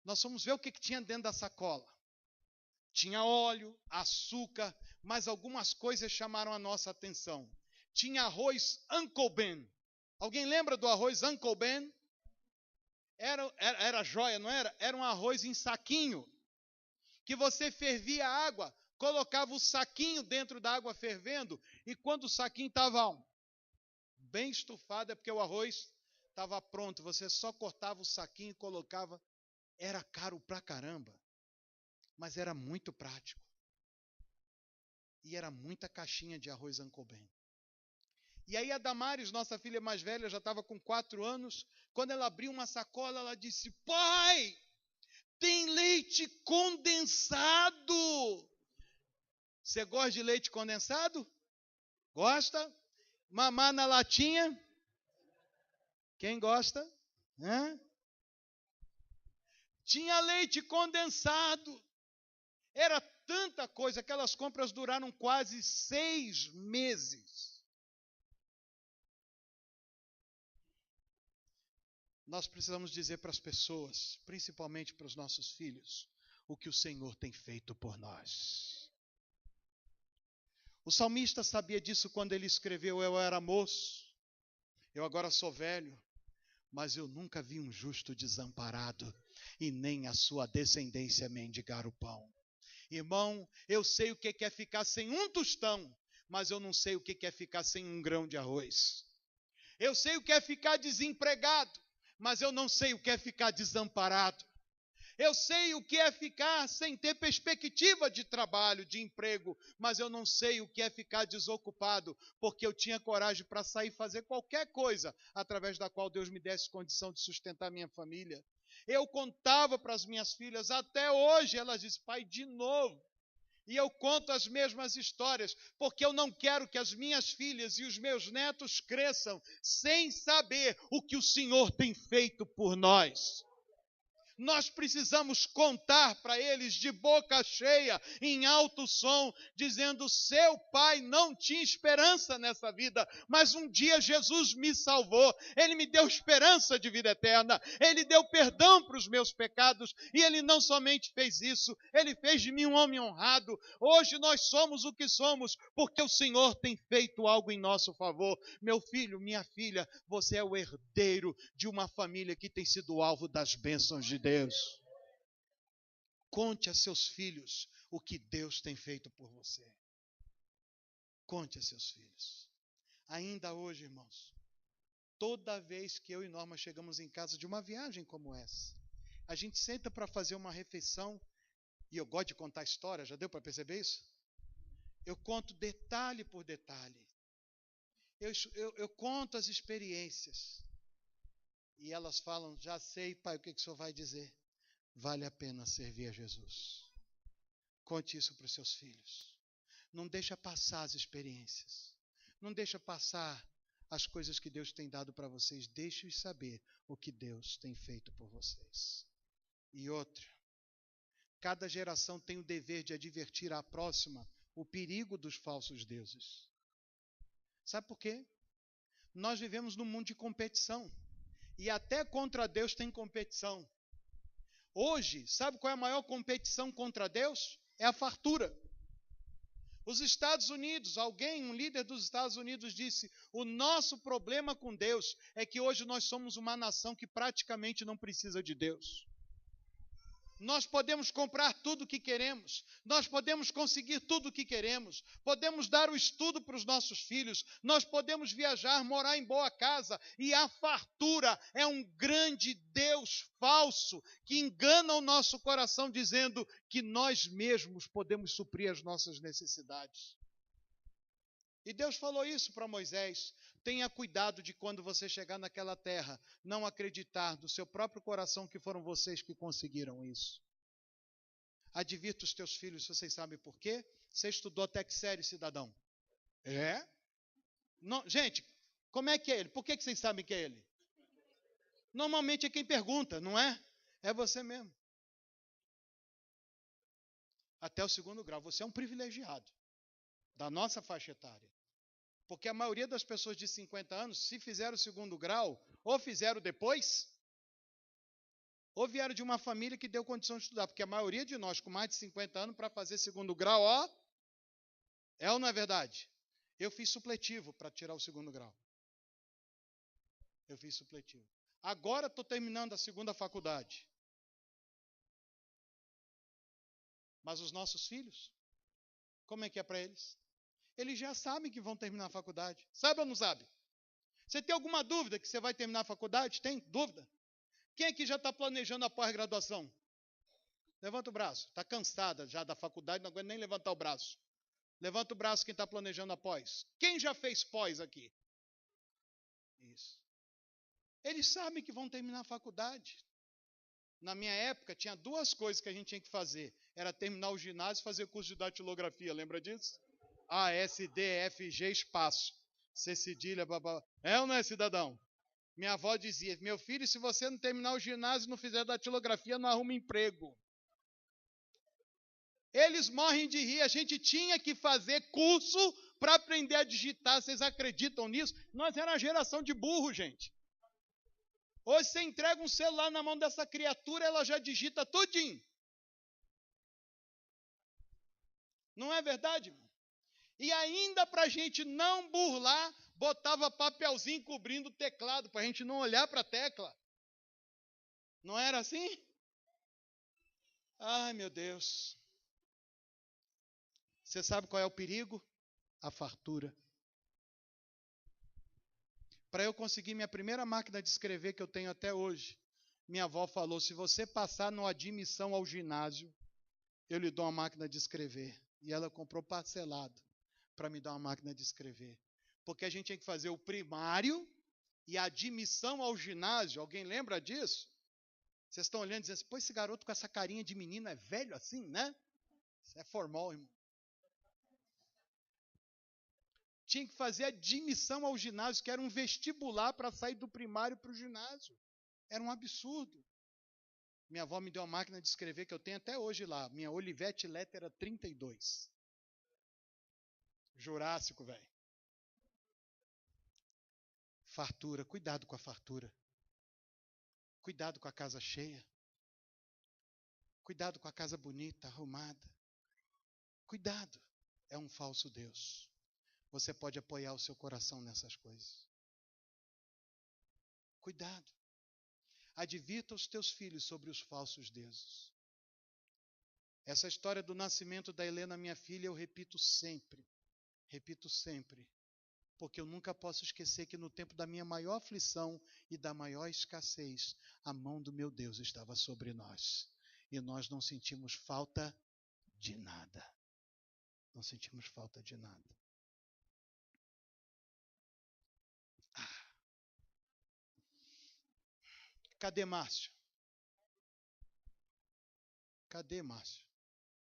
nós fomos ver o que tinha dentro da sacola. Tinha óleo, açúcar, mas algumas coisas chamaram a nossa atenção. Tinha arroz Uncle Ben. Alguém lembra do arroz Uncle Ben? Era joia, não era? Era um arroz em saquinho, que você fervia a água, colocava o saquinho dentro da água fervendo, e quando o saquinho estava bem estufado, é porque o arroz estava pronto, você só cortava o saquinho e colocava. Era caro pra caramba, mas era muito prático. E era muita caixinha de arroz Uncle Ben. E aí a Damares, nossa filha mais velha, já estava com 4 anos, quando ela abriu uma sacola, ela disse, pai, tem leite condensado. Você gosta de leite condensado? Gosta? Mamar na latinha? Quem gosta? Hã? Tinha leite condensado. Era tanta coisa, aquelas compras duraram quase 6 meses. Nós precisamos dizer para as pessoas, principalmente para os nossos filhos, o que o Senhor tem feito por nós. O salmista sabia disso quando ele escreveu, eu era moço, eu agora sou velho, mas eu nunca vi um justo desamparado, e nem a sua descendência mendigar o pão. Irmão, eu sei o que é ficar sem um tostão, mas eu não sei o que é ficar sem um grão de arroz. Eu sei o que é ficar desempregado, mas eu não sei o que é ficar desamparado. Eu sei o que é ficar sem ter perspectiva de trabalho, de emprego, mas eu não sei o que é ficar desocupado, porque eu tinha coragem para sair e fazer qualquer coisa, através da qual Deus me desse condição de sustentar minha família. Eu contava para as minhas filhas, até hoje elas dizem, pai, de novo. E eu conto as mesmas histórias, porque eu não quero que as minhas filhas e os meus netos cresçam sem saber o que o Senhor tem feito por nós. Nós precisamos contar para eles de boca cheia, em alto som, dizendo, seu pai não tinha esperança nessa vida, mas um dia Jesus me salvou, ele me deu esperança de vida eterna, ele deu perdão para os meus pecados, e ele não somente fez isso, ele fez de mim um homem honrado. Hoje nós somos o que somos, porque o Senhor tem feito algo em nosso favor. Meu filho, minha filha, você é o herdeiro de uma família que tem sido alvo das bênçãos de Deus. Conte a seus filhos o que Deus tem feito por você. Conte a seus filhos. Ainda hoje, irmãos, toda vez que eu e Norma chegamos em casa de uma viagem como essa, a gente senta para fazer uma refeição, e eu gosto de contar história, já deu para perceber isso? Eu conto detalhe por detalhe. Eu conto as experiências. E elas falam, já sei, pai, o que o senhor vai dizer? Vale a pena servir a Jesus. Conte isso para os seus filhos. Não deixa passar as experiências. Não deixa passar as coisas que Deus tem dado para vocês. Deixe-os saber o que Deus tem feito por vocês. E outra, cada geração tem o dever de advertir à próxima o perigo dos falsos deuses. Sabe por quê? Nós vivemos num mundo de competição. E até contra Deus tem competição. Hoje, sabe qual é a maior competição contra Deus? É a fartura. Os Estados Unidos, um líder dos Estados Unidos disse, o nosso problema com Deus é que hoje nós somos uma nação que praticamente não precisa de Deus. Nós podemos comprar tudo o que queremos, nós podemos conseguir tudo o que queremos, podemos dar o estudo para os nossos filhos, nós podemos viajar, morar em boa casa, e a fartura é um grande Deus falso que engana o nosso coração dizendo que nós mesmos podemos suprir as nossas necessidades. E Deus falou isso para Moisés: tenha cuidado de quando você chegar naquela terra, não acreditar do seu próprio coração que foram vocês que conseguiram isso. Advirta os teus filhos, vocês sabem por quê? Você estudou até que série, cidadão? É? Não, gente, como é que é ele? Por que vocês sabem que é ele? Normalmente é quem pergunta, não é? É você mesmo. Até o 2º grau. Você é um privilegiado da nossa faixa etária. Porque a maioria das pessoas de 50 anos, se fizeram o 2º grau, ou fizeram depois, ou vieram de uma família que deu condição de estudar. Porque a maioria de nós, com mais de 50 anos, para fazer 2º grau, ó, é ou não é verdade? Eu fiz supletivo para tirar o 2º grau. Eu fiz supletivo. Agora estou terminando a 2ª faculdade. Mas os nossos filhos, como é que é para eles? Eles já sabem que vão terminar a faculdade. Sabe ou não sabe? Você tem alguma dúvida que você vai terminar a faculdade? Tem dúvida? Quem aqui já está planejando a pós-graduação? Levanta o braço. Está cansada já da faculdade, não aguenta nem levantar o braço. Levanta o braço quem está planejando a pós. Quem já fez pós aqui? Isso. Eles sabem que vão terminar a faculdade. Na minha época, tinha 2 coisas que a gente tinha que fazer. Era terminar o ginásio e fazer curso de datilografia. Lembra disso? A, S, D, F, G, espaço. C, cedilha, babá. É ou não é, cidadão? Minha avó dizia: meu filho, se você não terminar o ginásio e não fizer datilografia, não arruma emprego. Eles morrem de rir. A gente tinha que fazer curso para aprender a digitar. Vocês acreditam nisso? Nós era uma geração de burro, gente. Hoje você entrega um celular na mão dessa criatura, ela já digita tudinho. Não é verdade? E ainda para a gente não burlar, botava papelzinho cobrindo o teclado, para a gente não olhar para a tecla. Não era assim? Ai, meu Deus. Você sabe qual é o perigo? A fartura. Para eu conseguir minha primeira máquina de escrever que eu tenho até hoje, minha avó falou: se você passar numa admissão ao ginásio, eu lhe dou uma máquina de escrever. E ela comprou parcelado para me dar uma máquina de escrever. Porque a gente tinha que fazer o primário e a admissão ao ginásio. Alguém lembra disso? Vocês estão olhando e dizendo assim: pô, esse garoto com essa carinha de menino é velho assim, né? Isso é formal, irmão. Tinha que fazer a admissão ao ginásio, que era um vestibular para sair do primário para o ginásio. Era um absurdo. Minha avó me deu uma máquina de escrever que eu tenho até hoje lá. Minha Olivetti Lettera 32. Jurássico, velho. Fartura, cuidado com a fartura. Cuidado com a casa cheia. Cuidado com a casa bonita, arrumada. Cuidado. É um falso Deus. Você pode apoiar o seu coração nessas coisas. Cuidado. Advirta os teus filhos sobre os falsos deuses. Essa história do nascimento da Helena, minha filha, eu repito sempre, porque eu nunca posso esquecer que no tempo da minha maior aflição e da maior escassez, a mão do meu Deus estava sobre nós. E nós não sentimos falta de nada. Não sentimos falta de nada. Cadê Márcio? Cadê Márcio?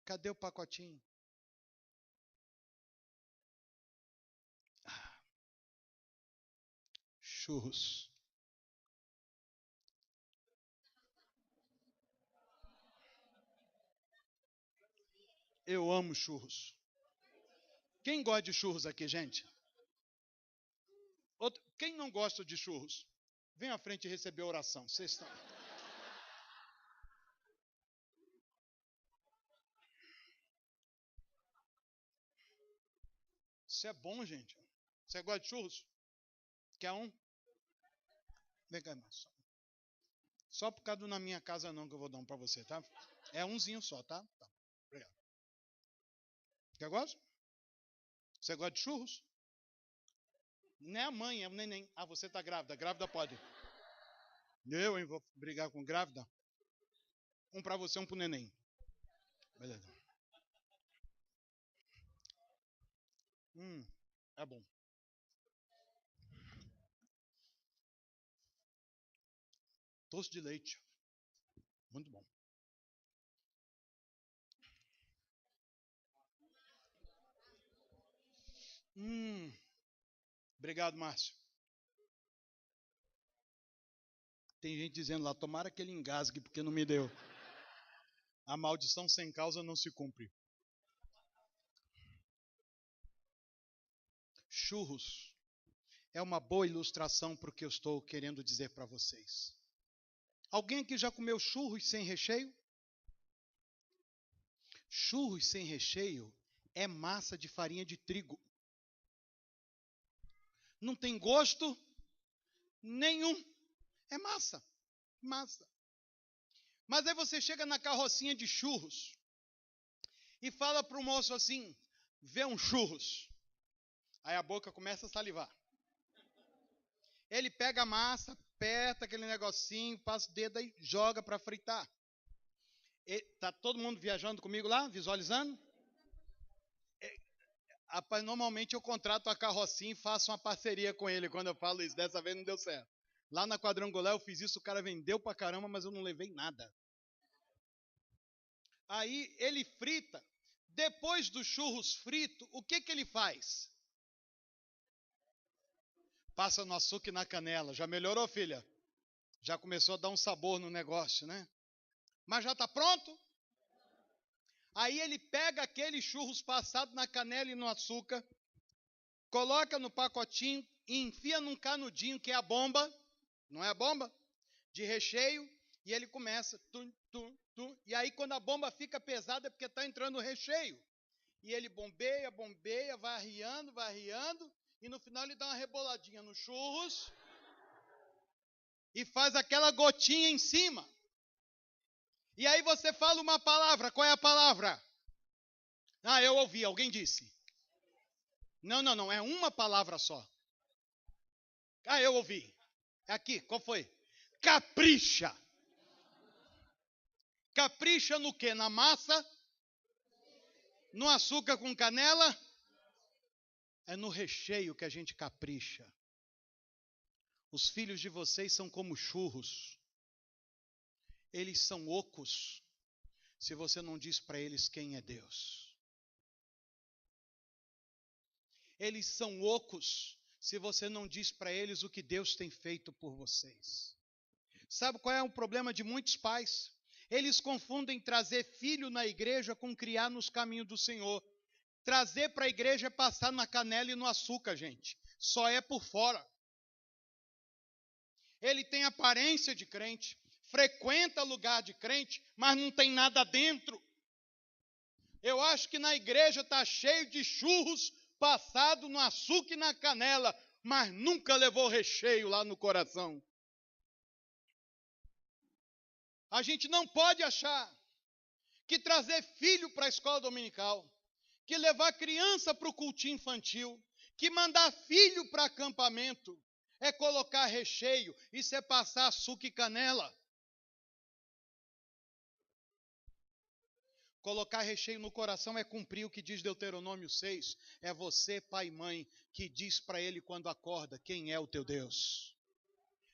Cadê o pacotinho? Churros. Eu amo churros. Quem gosta de churros aqui, gente? Quem não gosta de churros? Vem à frente e receber a oração. Vocês estão... Isso é bom, gente. Você gosta de churros? Quer um? Vem cá, irmão. Só por causa do na minha casa não que eu vou dar um para você, tá? É umzinho só, tá? Tá. Obrigado. Quer gosto? Você gosta de churros? Não é a mãe, é o neném. Ah, você tá grávida. Grávida pode. Eu, hein? Vou brigar com grávida. Um para você, um pro neném. Beleza. É bom. Doce de leite. Muito bom. Obrigado, Márcio. Tem gente dizendo lá, tomara que ele engasgue porque não me deu. A maldição sem causa não se cumpre. Churros é uma boa ilustração para o que eu estou querendo dizer para vocês. Alguém aqui já comeu churros sem recheio? Churros sem recheio é massa de farinha de trigo. Não tem gosto nenhum. É massa. Massa. Mas aí você chega na carrocinha de churros e fala para o moço assim, vê um churros. Aí a boca começa a salivar. Ele pega a massa, aperta aquele negocinho, passa o dedo e joga para fritar. Está todo mundo viajando comigo lá, visualizando? Rapaz, normalmente eu contrato a carrocinha e faço uma parceria com ele quando eu falo isso. Dessa vez não deu certo. Lá na Quadrangular eu fiz isso, o cara vendeu pra caramba, mas eu não levei nada. Aí ele frita. Depois do churros frito, o que ele faz? Passa no açúcar e na canela. Já melhorou, filha? Já começou a dar um sabor no negócio, né? Mas já está pronto? Aí ele pega aquele churros passado na canela e no açúcar, coloca no pacotinho e enfia num canudinho, que é a bomba, não é a bomba? De recheio, e ele começa, e aí quando a bomba fica pesada é porque está entrando o recheio. E ele bombeia, vai arriando, e no final ele dá uma reboladinha no churros e faz aquela gotinha em cima. E aí você fala uma palavra, qual é a palavra? Ah, eu ouvi, alguém disse. Não, é uma palavra só. Ah, eu ouvi. Aqui, qual foi? Capricha. Capricha no quê? Na massa? No açúcar com canela? É no recheio que a gente capricha. Os filhos de vocês são como churros. Eles são ocos se você não diz para eles quem é Deus. Eles são ocos se você não diz para eles o que Deus tem feito por vocês. Sabe qual é o problema de muitos pais? Eles confundem trazer filho na igreja com criar nos caminhos do Senhor. Trazer para a igreja é passar na canela e no açúcar, gente. Só é por fora. Ele tem aparência de crente, frequenta lugar de crente, mas não tem nada dentro. Eu acho que na igreja está cheio de churros passado no açúcar e na canela, mas nunca levou recheio lá no coração. A gente não pode achar que trazer filho para a escola dominical, que levar criança para o cultinho infantil, que mandar filho para acampamento, é colocar recheio, isso é passar açúcar e canela. Colocar recheio no coração é cumprir o que diz Deuteronômio 6. É você, pai e mãe, que diz para ele quando acorda quem é o teu Deus.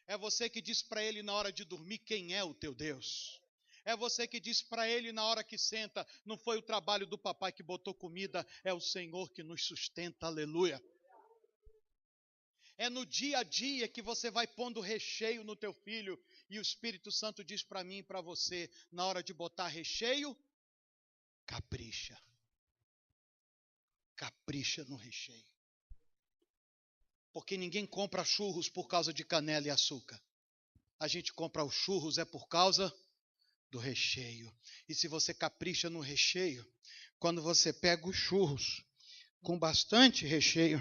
É você que diz para ele na hora de dormir quem é o teu Deus. É você que diz para ele na hora que senta, não foi o trabalho do papai que botou comida, é o Senhor que nos sustenta, aleluia. É no dia a dia que você vai pondo recheio no teu filho, e o Espírito Santo diz para mim e para você, na hora de botar recheio, capricha. Capricha no recheio. Porque ninguém compra churros por causa de canela e açúcar. A gente compra os churros é por causa do recheio. E se você capricha no recheio, quando você pega os churros com bastante recheio,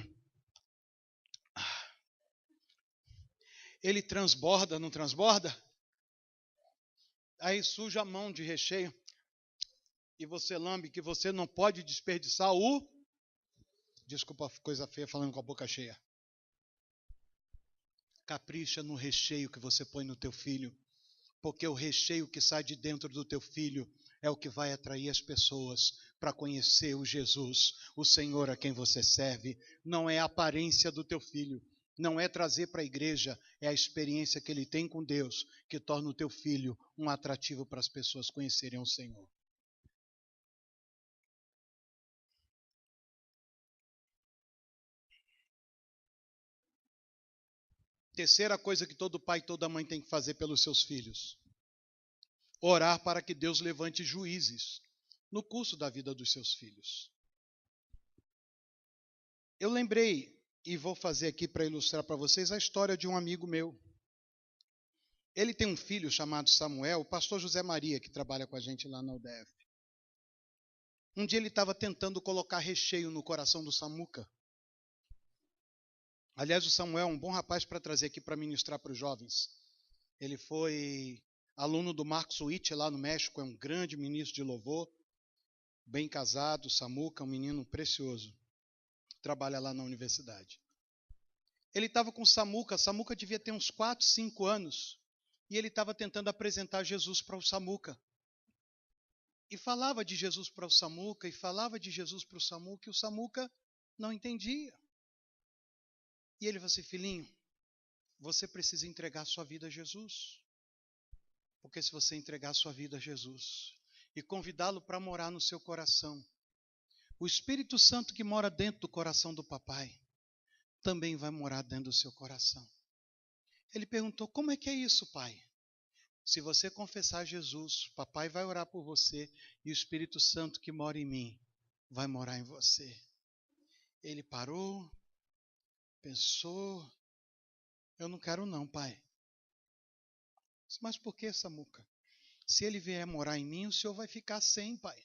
ele transborda, não transborda? Aí suja a mão de recheio e você lambe que você não pode desperdiçar o... Desculpa a coisa feia falando com a boca cheia. Capricha no recheio que você põe no teu filho, porque o recheio que sai de dentro do teu filho é o que vai atrair as pessoas para conhecer o Jesus, o Senhor a quem você serve. Não é a aparência do teu filho, não é trazer para a igreja, é a experiência que ele tem com Deus que torna o teu filho um atrativo para as pessoas conhecerem o Senhor. Terceira coisa que todo pai e toda mãe tem que fazer pelos seus filhos: orar para que Deus levante juízes no curso da vida dos seus filhos. Eu lembrei, e vou fazer aqui para ilustrar para vocês, a história de um amigo meu. Ele tem um filho chamado Samuel, o pastor José Maria, que trabalha com a gente lá na UDF. Um dia ele estava tentando colocar recheio no coração do Samuca. Aliás, o Samuel é um bom rapaz para trazer aqui para ministrar para os jovens. Ele foi aluno do Marcos Witt lá no México, é um grande ministro de louvor, bem casado, Samuca, um menino precioso. Trabalha lá na universidade. Ele estava com o Samuca devia ter uns 4, 5 anos, e ele estava tentando apresentar Jesus para o Samuca. E falava de Jesus para o Samuca, e falava de Jesus para o Samuca, e o Samuca não entendia. E ele falou assim: filhinho, você precisa entregar sua vida a Jesus. Porque se você entregar sua vida a Jesus e convidá-lo para morar no seu coração, o Espírito Santo que mora dentro do coração do papai também vai morar dentro do seu coração. Ele perguntou: como é que é isso, pai? Se você confessar Jesus, papai vai orar por você e o Espírito Santo que mora em mim vai morar em você. Ele parou, pensou: eu não quero não, pai. Mas por que, Samuca? Se ele vier morar em mim, o senhor vai ficar sem, pai.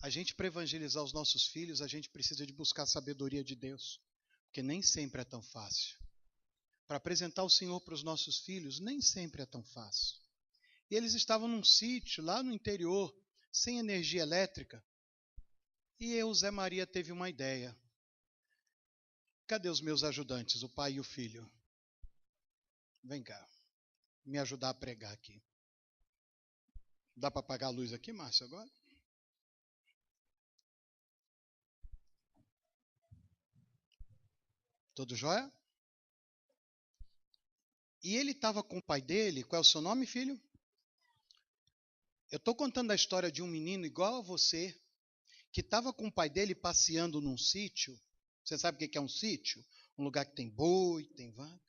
A gente, para evangelizar os nossos filhos, a gente precisa de buscar a sabedoria de Deus, porque nem sempre é tão fácil. Para apresentar o Senhor para os nossos filhos, nem sempre é tão fácil. E eles estavam num sítio lá no interior, sem energia elétrica, e o Zé Maria teve uma ideia. Cadê os meus ajudantes, o pai e o filho? Vem cá, me ajudar a pregar aqui. Dá para apagar a luz aqui, Márcio, agora? Tudo jóia? E ele estava com o pai dele. Qual é o seu nome, filho? Eu estou contando a história de um menino igual a você, que estava com o pai dele passeando num sítio. Você sabe o que é um sítio? Um lugar que tem boi, tem vaca.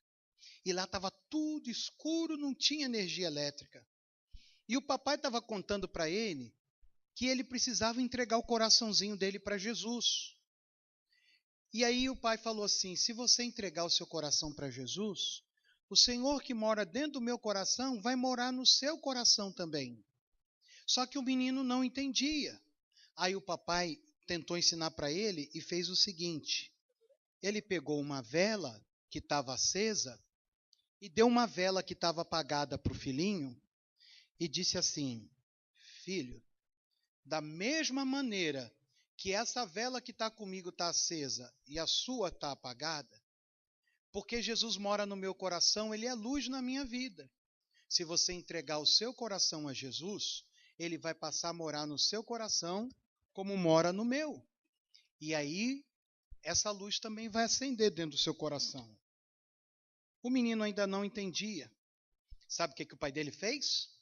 E lá estava tudo escuro, não tinha energia elétrica. E o papai estava contando para ele que ele precisava entregar o coraçãozinho dele para Jesus. E aí o pai falou assim: se você entregar o seu coração para Jesus, o Senhor que mora dentro do meu coração vai morar no seu coração também. Só que o menino não entendia. Aí o papai tentou ensinar para ele e fez o seguinte: ele pegou uma vela que estava acesa e deu uma vela que estava apagada para o filhinho e disse assim: filho, da mesma maneira que essa vela que está comigo está acesa e a sua está apagada, porque Jesus mora no meu coração, ele é luz na minha vida. Se você entregar o seu coração a Jesus, ele vai passar a morar no seu coração como mora no meu. E aí, essa luz também vai acender dentro do seu coração. O menino ainda não entendia. Sabe o que o pai dele fez?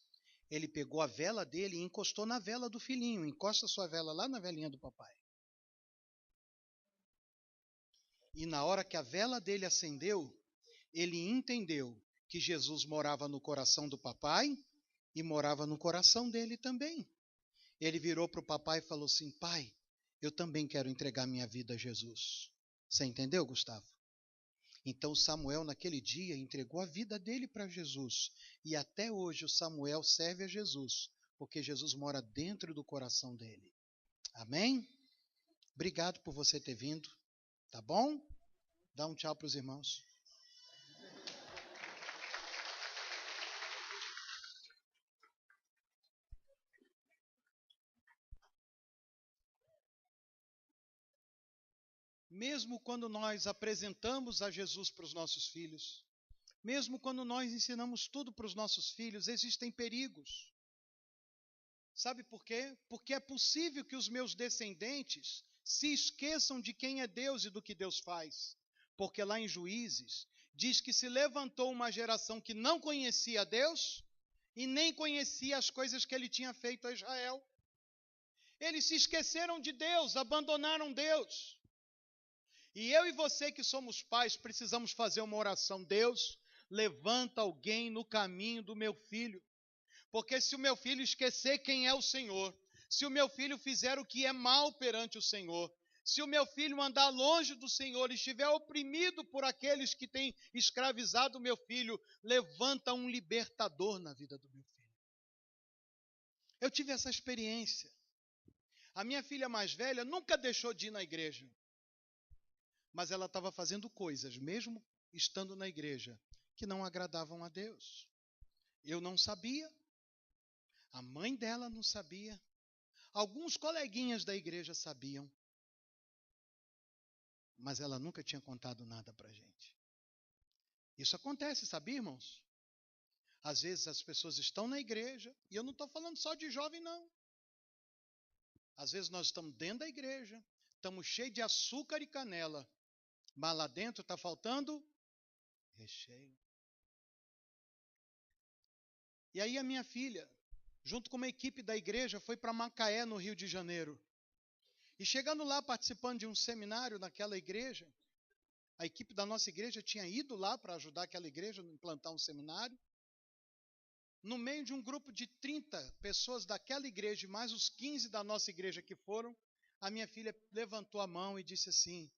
Ele pegou a vela dele e encostou na vela do filhinho. Encosta a sua vela lá na velinha do papai. E na hora que a vela dele acendeu, ele entendeu que Jesus morava no coração do papai e morava no coração dele também. Ele virou para o papai e falou assim: pai, eu também quero entregar minha vida a Jesus. Você entendeu, Gustavo? Então Samuel naquele dia entregou a vida dele para Jesus. E até hoje o Samuel serve a Jesus, porque Jesus mora dentro do coração dele. Amém? Obrigado por você ter vindo. Tá bom? Dá um tchau para os irmãos. mesmo quando nós apresentamos a Jesus para os nossos filhos, mesmo quando nós ensinamos tudo para os nossos filhos, existem perigos. Sabe por quê? Porque é possível que os meus descendentes se esqueçam de quem é Deus e do que Deus faz. Porque lá em Juízes, diz que se levantou uma geração que não conhecia Deus e nem conhecia as coisas que ele tinha feito a Israel. Eles se esqueceram de Deus, abandonaram Deus. E eu e você que somos pais, precisamos fazer uma oração. Deus, levanta alguém no caminho do meu filho. Porque se o meu filho esquecer quem é o Senhor, se o meu filho fizer o que é mal perante o Senhor, se o meu filho andar longe do Senhor e estiver oprimido por aqueles que têm escravizado o meu filho, levanta um libertador na vida do meu filho. Eu tive essa experiência. A minha filha mais velha nunca deixou de ir na igreja. Mas ela estava fazendo coisas, mesmo estando na igreja, que não agradavam a Deus. Eu não sabia, a mãe dela não sabia, alguns coleguinhas da igreja sabiam, mas ela nunca tinha contado nada para a gente. Isso acontece, sabia, irmãos? Às vezes as pessoas estão na igreja, e eu não estou falando só de jovem, não. Às vezes nós estamos dentro da igreja, estamos cheios de açúcar e canela, mas lá dentro está faltando recheio. E aí a minha filha, junto com uma equipe da igreja, foi para Macaé, no Rio de Janeiro. E chegando lá, participando de um seminário naquela igreja, a equipe da nossa igreja tinha ido lá para ajudar aquela igreja a implantar um seminário. No meio de um grupo de 30 pessoas daquela igreja, e mais os 15 da nossa igreja que foram, a minha filha levantou a mão e disse assim,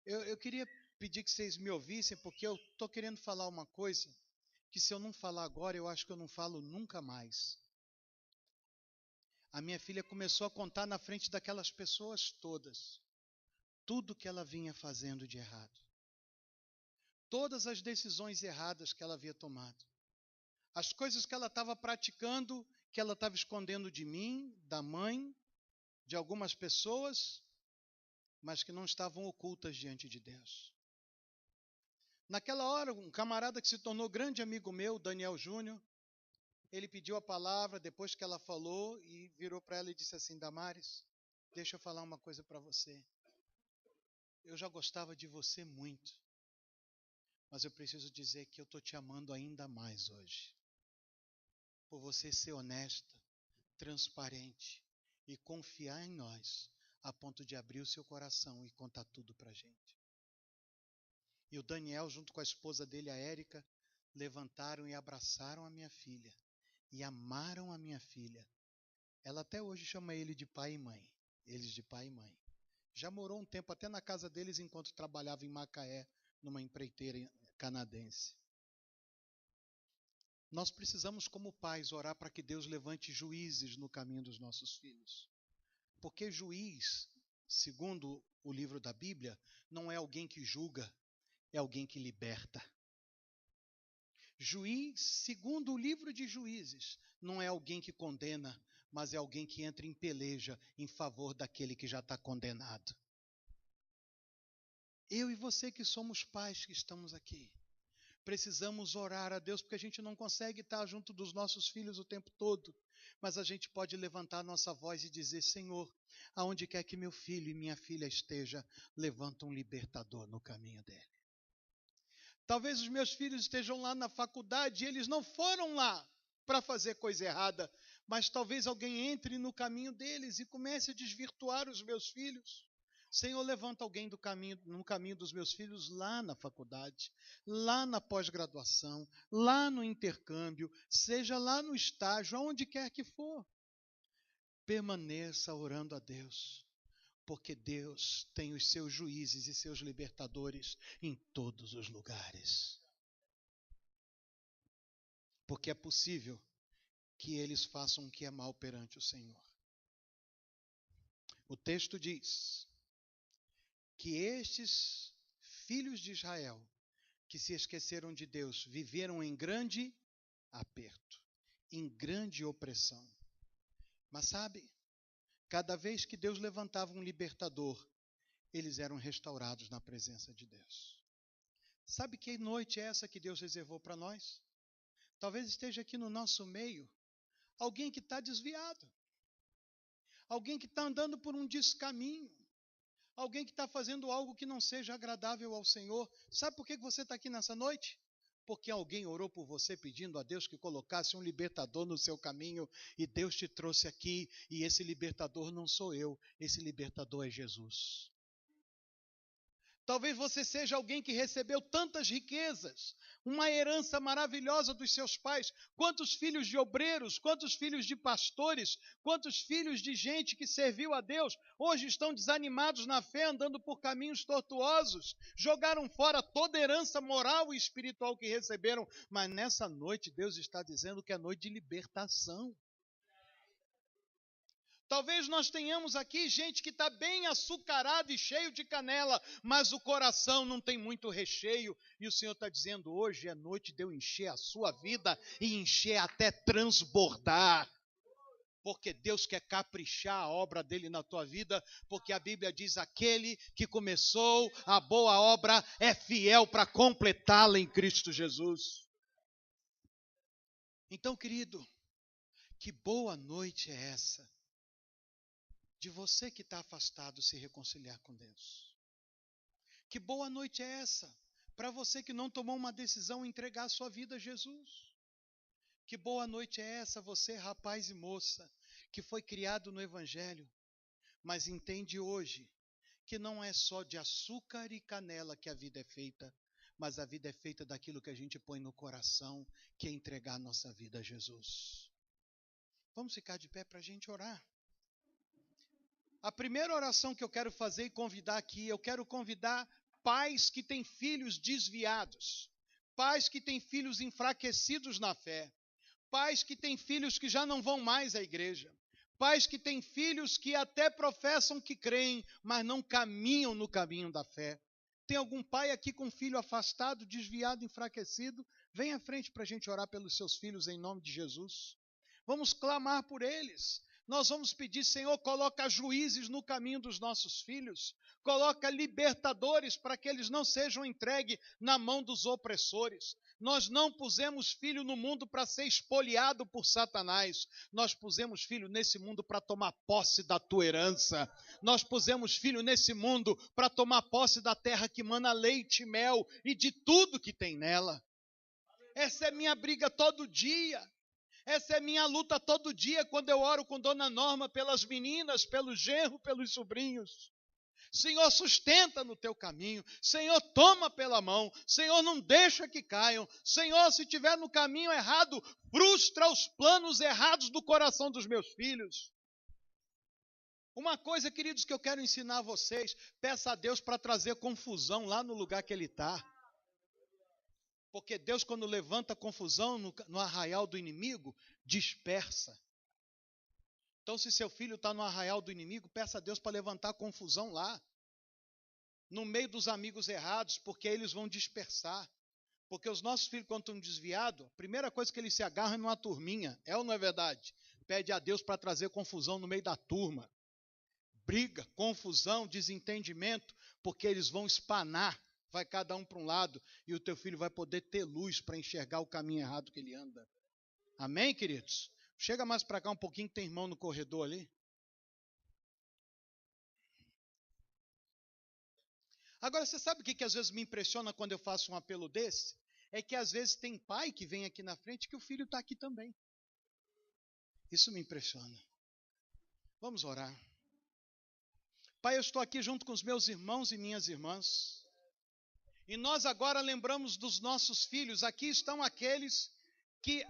eu queria pedir que vocês me ouvissem, porque eu estou querendo falar uma coisa, que se eu não falar agora, eu acho que eu não falo nunca mais. A minha filha começou a contar na frente daquelas pessoas todas, tudo que ela vinha fazendo de errado. Todas as decisões erradas que ela havia tomado. As coisas que ela estava praticando, que ela estava escondendo de mim, da mãe, de algumas pessoas, mas que não estavam ocultas diante de Deus. Naquela hora, um camarada que se tornou grande amigo meu, Daniel Júnior, ele pediu a palavra depois que ela falou e virou para ela e disse assim, Damares, deixa eu falar uma coisa para você. Eu já gostava de você muito, mas eu preciso dizer que eu estou te amando ainda mais hoje. Por você ser honesta, transparente e confiar em nós, a ponto de abrir o seu coração e contar tudo para a gente. E o Daniel, junto com a esposa dele, a Érica, levantaram e abraçaram a minha filha. E amaram a minha filha. Ela até hoje chama ele de pai e mãe. Eles de pai e mãe. Já morou um tempo até na casa deles enquanto trabalhava em Macaé, numa empreiteira canadense. Nós precisamos, como pais, orar para que Deus levante juízes no caminho dos nossos filhos. Porque juiz, segundo o livro da Bíblia, não é alguém que julga, é alguém que liberta. Juiz, segundo o livro de Juízes, não é alguém que condena, mas é alguém que entra em peleja em favor daquele que já está condenado. Eu e você que somos pais que estamos aqui, precisamos orar a Deus, porque a gente não consegue estar junto dos nossos filhos o tempo todo, mas a gente pode levantar a nossa voz e dizer, Senhor, aonde quer que meu filho e minha filha esteja, levanta um libertador no caminho dele. Talvez os meus filhos estejam lá na faculdade e eles não foram lá para fazer coisa errada, mas talvez alguém entre no caminho deles e comece a desvirtuar os meus filhos. Senhor, levanta alguém no caminho dos meus filhos lá na faculdade, lá na pós-graduação, lá no intercâmbio, seja lá no estágio, aonde quer que for. Permaneça orando a Deus, porque Deus tem os seus juízes e seus libertadores em todos os lugares. Porque é possível que eles façam o que é mal perante o Senhor. O texto diz que estes filhos de Israel, que se esqueceram de Deus, viveram em grande aperto, em grande opressão. Mas sabe, cada vez que Deus levantava um libertador, eles eram restaurados na presença de Deus. Sabe que noite é essa que Deus reservou para nós? Talvez esteja aqui no nosso meio alguém que está desviado, alguém que está andando por um descaminho, alguém que está fazendo algo que não seja agradável ao Senhor. Sabe por que você está aqui nessa noite? Porque alguém orou por você pedindo a Deus que colocasse um libertador no seu caminho, e Deus te trouxe aqui, e esse libertador não sou eu, esse libertador é Jesus. Talvez você seja alguém que recebeu tantas riquezas, uma herança maravilhosa dos seus pais. Quantos filhos de obreiros, quantos filhos de pastores, quantos filhos de gente que serviu a Deus, hoje estão desanimados na fé, andando por caminhos tortuosos, jogaram fora toda a herança moral e espiritual que receberam. Mas nessa noite Deus está dizendo que é noite de libertação. Talvez nós tenhamos aqui gente que está bem açucarado e cheio de canela, mas o coração não tem muito recheio. E o Senhor está dizendo, hoje é noite de eu encher a sua vida e encher até transbordar. Porque Deus quer caprichar a obra dele na tua vida, porque a Bíblia diz, aquele que começou a boa obra é fiel para completá-la em Cristo Jesus. Então, querido, que boa noite é essa de você que está afastado se reconciliar com Deus. Que boa noite é essa para você que não tomou uma decisão em entregar a sua vida a Jesus. Que boa noite é essa você, rapaz e moça, que foi criado no Evangelho, mas entende hoje que não é só de açúcar e canela que a vida é feita, mas a vida é feita daquilo que a gente põe no coração, que é entregar a nossa vida a Jesus. Vamos ficar de pé para a gente orar. A primeira oração que eu quero fazer e convidar aqui, eu quero convidar pais que têm filhos desviados, pais que têm filhos enfraquecidos na fé, pais que têm filhos que já não vão mais à igreja, pais que têm filhos que até professam que creem, mas não caminham no caminho da fé. Tem algum pai aqui com filho afastado, desviado, enfraquecido? Vem à frente para a gente orar pelos seus filhos em nome de Jesus. Vamos clamar por eles. Nós vamos pedir, Senhor, coloca juízes no caminho dos nossos filhos, coloca libertadores para que eles não sejam entregues na mão dos opressores. Nós não pusemos filho no mundo para ser espoliado por Satanás, nós pusemos filho nesse mundo para tomar posse da tua herança, nós pusemos filho nesse mundo para tomar posse da terra que mana leite e mel e de tudo que tem nela. Essa é minha briga todo dia. Essa é minha luta todo dia quando eu oro com Dona Norma pelas meninas, pelo genro, pelos sobrinhos. Senhor, sustenta no teu caminho. Senhor, toma pela mão. Senhor, não deixa que caiam. Senhor, se estiver no caminho errado, frustra os planos errados do coração dos meus filhos. Uma coisa, queridos, que eu quero ensinar a vocês, peça a Deus para trazer confusão lá no lugar que Ele está. Porque Deus, quando levanta confusão no arraial do inimigo, dispersa. Então, se seu filho está no arraial do inimigo, peça a Deus para levantar confusão lá, no meio dos amigos errados, porque eles vão dispersar. Porque os nossos filhos, quando estão desviados, a primeira coisa que eles se agarram é numa turminha. É ou não é verdade? Pede a Deus para trazer confusão no meio da turma. Briga, confusão, desentendimento, porque eles vão espanar. Vai cada um para um lado e o teu filho vai poder ter luz para enxergar o caminho errado que ele anda. Amém, queridos? Chega mais para cá um pouquinho, que tem irmão no corredor ali. Agora, você sabe o que às vezes me impressiona quando eu faço um apelo desse? É que às vezes tem pai que vem aqui na frente que o filho está aqui também. Isso me impressiona. Vamos orar. Pai, eu estou aqui junto com os meus irmãos e minhas irmãs. E nós agora lembramos dos nossos filhos. Aqui estão aqueles que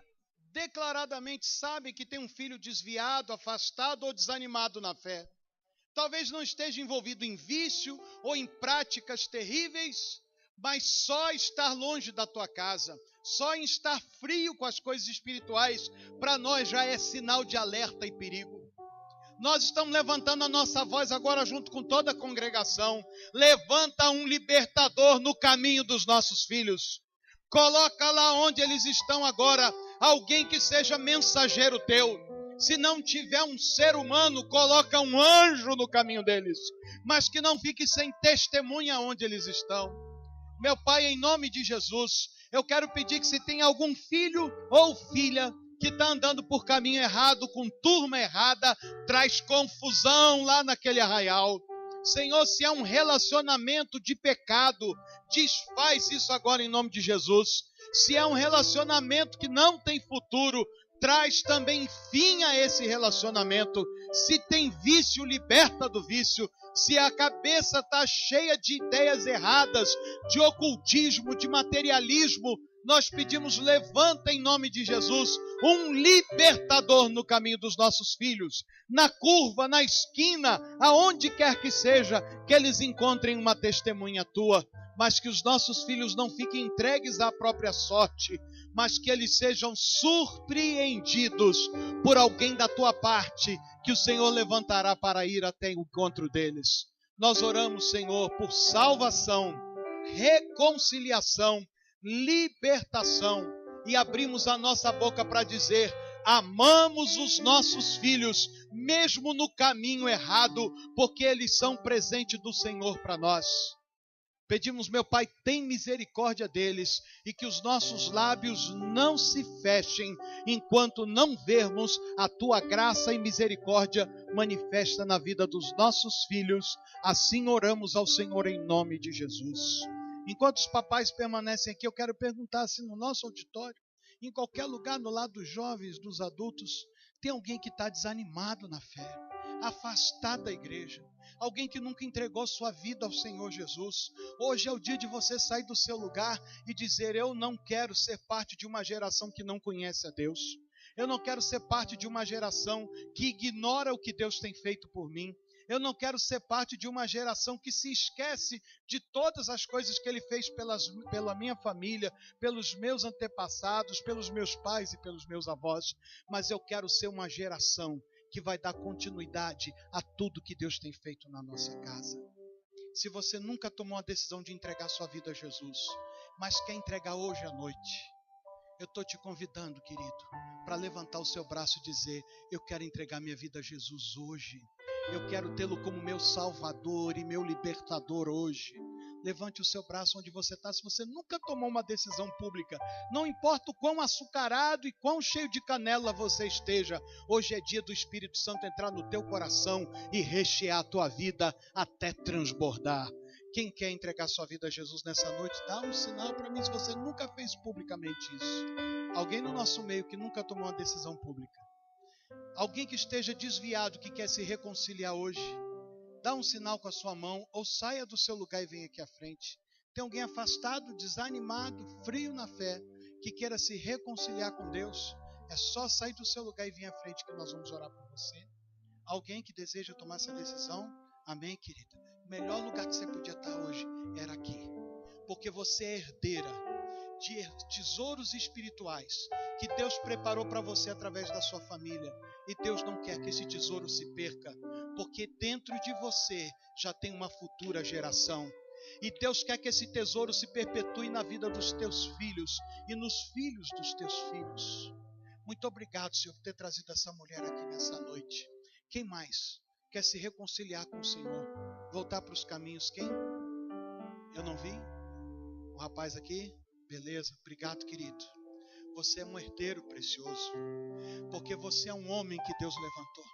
declaradamente sabem que tem um filho desviado, afastado ou desanimado na fé. Talvez não esteja envolvido em vício ou em práticas terríveis, mas só estar longe da tua casa, só em estar frio com as coisas espirituais, para nós já é sinal de alerta e perigo. Nós estamos levantando a nossa voz agora junto com toda a congregação. Levanta um libertador no caminho dos nossos filhos. Coloca lá onde eles estão agora alguém que seja mensageiro teu. Se não tiver um ser humano, coloca um anjo no caminho deles. Mas que não fique sem testemunha onde eles estão. Meu Pai, em nome de Jesus, eu quero pedir que se tem algum filho ou filha que está andando por caminho errado, com turma errada, traz confusão lá naquele arraial. Senhor, se é um relacionamento de pecado, desfaz isso agora em nome de Jesus. Se é um relacionamento que não tem futuro, traz também fim a esse relacionamento. Se tem vício, liberta do vício. Se a cabeça está cheia de ideias erradas, de ocultismo, de materialismo, nós pedimos, levanta em nome de Jesus um libertador no caminho dos nossos filhos, na curva, na esquina, aonde quer que seja, que eles encontrem uma testemunha tua, mas que os nossos filhos não fiquem entregues à própria sorte, mas que eles sejam surpreendidos por alguém da tua parte, que o Senhor levantará para ir até o encontro deles. Nós oramos, Senhor, por salvação, reconciliação, libertação, e abrimos a nossa boca para dizer: amamos os nossos filhos, mesmo no caminho errado, porque eles são presente do Senhor para nós. Pedimos, meu Pai, tem misericórdia deles, e que os nossos lábios não se fechem, enquanto não vermos a tua graça e misericórdia manifesta na vida dos nossos filhos. Assim oramos ao Senhor em nome de Jesus. Enquanto os papais permanecem aqui, eu quero perguntar se no nosso auditório, em qualquer lugar, no lado dos jovens, dos adultos, tem alguém que está desanimado na fé, afastado da igreja, alguém que nunca entregou sua vida ao Senhor Jesus. Hoje é o dia de você sair do seu lugar e dizer: eu não quero ser parte de uma geração que não conhece a Deus. Eu não quero ser parte de uma geração que ignora o que Deus tem feito por mim. Eu não quero ser parte de uma geração que se esquece de todas as coisas que Ele fez pela minha família, pelos meus antepassados, pelos meus pais e pelos meus avós. Mas eu quero ser uma geração que vai dar continuidade a tudo que Deus tem feito na nossa casa. Se você nunca tomou a decisão de entregar sua vida a Jesus, mas quer entregar hoje à noite, eu estou te convidando, querido, para levantar o seu braço e dizer: eu quero entregar minha vida a Jesus hoje. Eu quero tê-lo como meu Salvador e meu Libertador hoje. Levante o seu braço onde você está. Se você nunca tomou uma decisão pública, não importa o quão açucarado e quão cheio de canela você esteja, hoje é dia do Espírito Santo entrar no teu coração e rechear a tua vida até transbordar. Quem quer entregar sua vida a Jesus nessa noite, dá um sinal para mim se você nunca fez publicamente isso. Alguém no nosso meio que nunca tomou uma decisão pública. Alguém que esteja desviado, que quer se reconciliar hoje, dá um sinal com a sua mão, ou saia do seu lugar e venha aqui à frente. Tem alguém afastado, desanimado, frio na fé, que queira se reconciliar com Deus? É só sair do seu lugar e vir à frente que nós vamos orar por você. Alguém que deseja tomar essa decisão? Amém, querida? O melhor lugar que você podia estar hoje era aqui, porque você é herdeira de tesouros espirituais que Deus preparou para você através da sua família. E Deus não quer que esse tesouro se perca, porque dentro de você já tem uma futura geração. E Deus quer que esse tesouro se perpetue na vida dos teus filhos e nos filhos dos teus filhos. Muito obrigado, Senhor, por ter trazido essa mulher aqui nessa noite. Quem mais quer se reconciliar com o Senhor? Voltar para os caminhos? Quem? Eu não vi? O rapaz aqui? Beleza, obrigado, querido. Você é um herdeiro precioso, porque você é um homem que Deus levantou.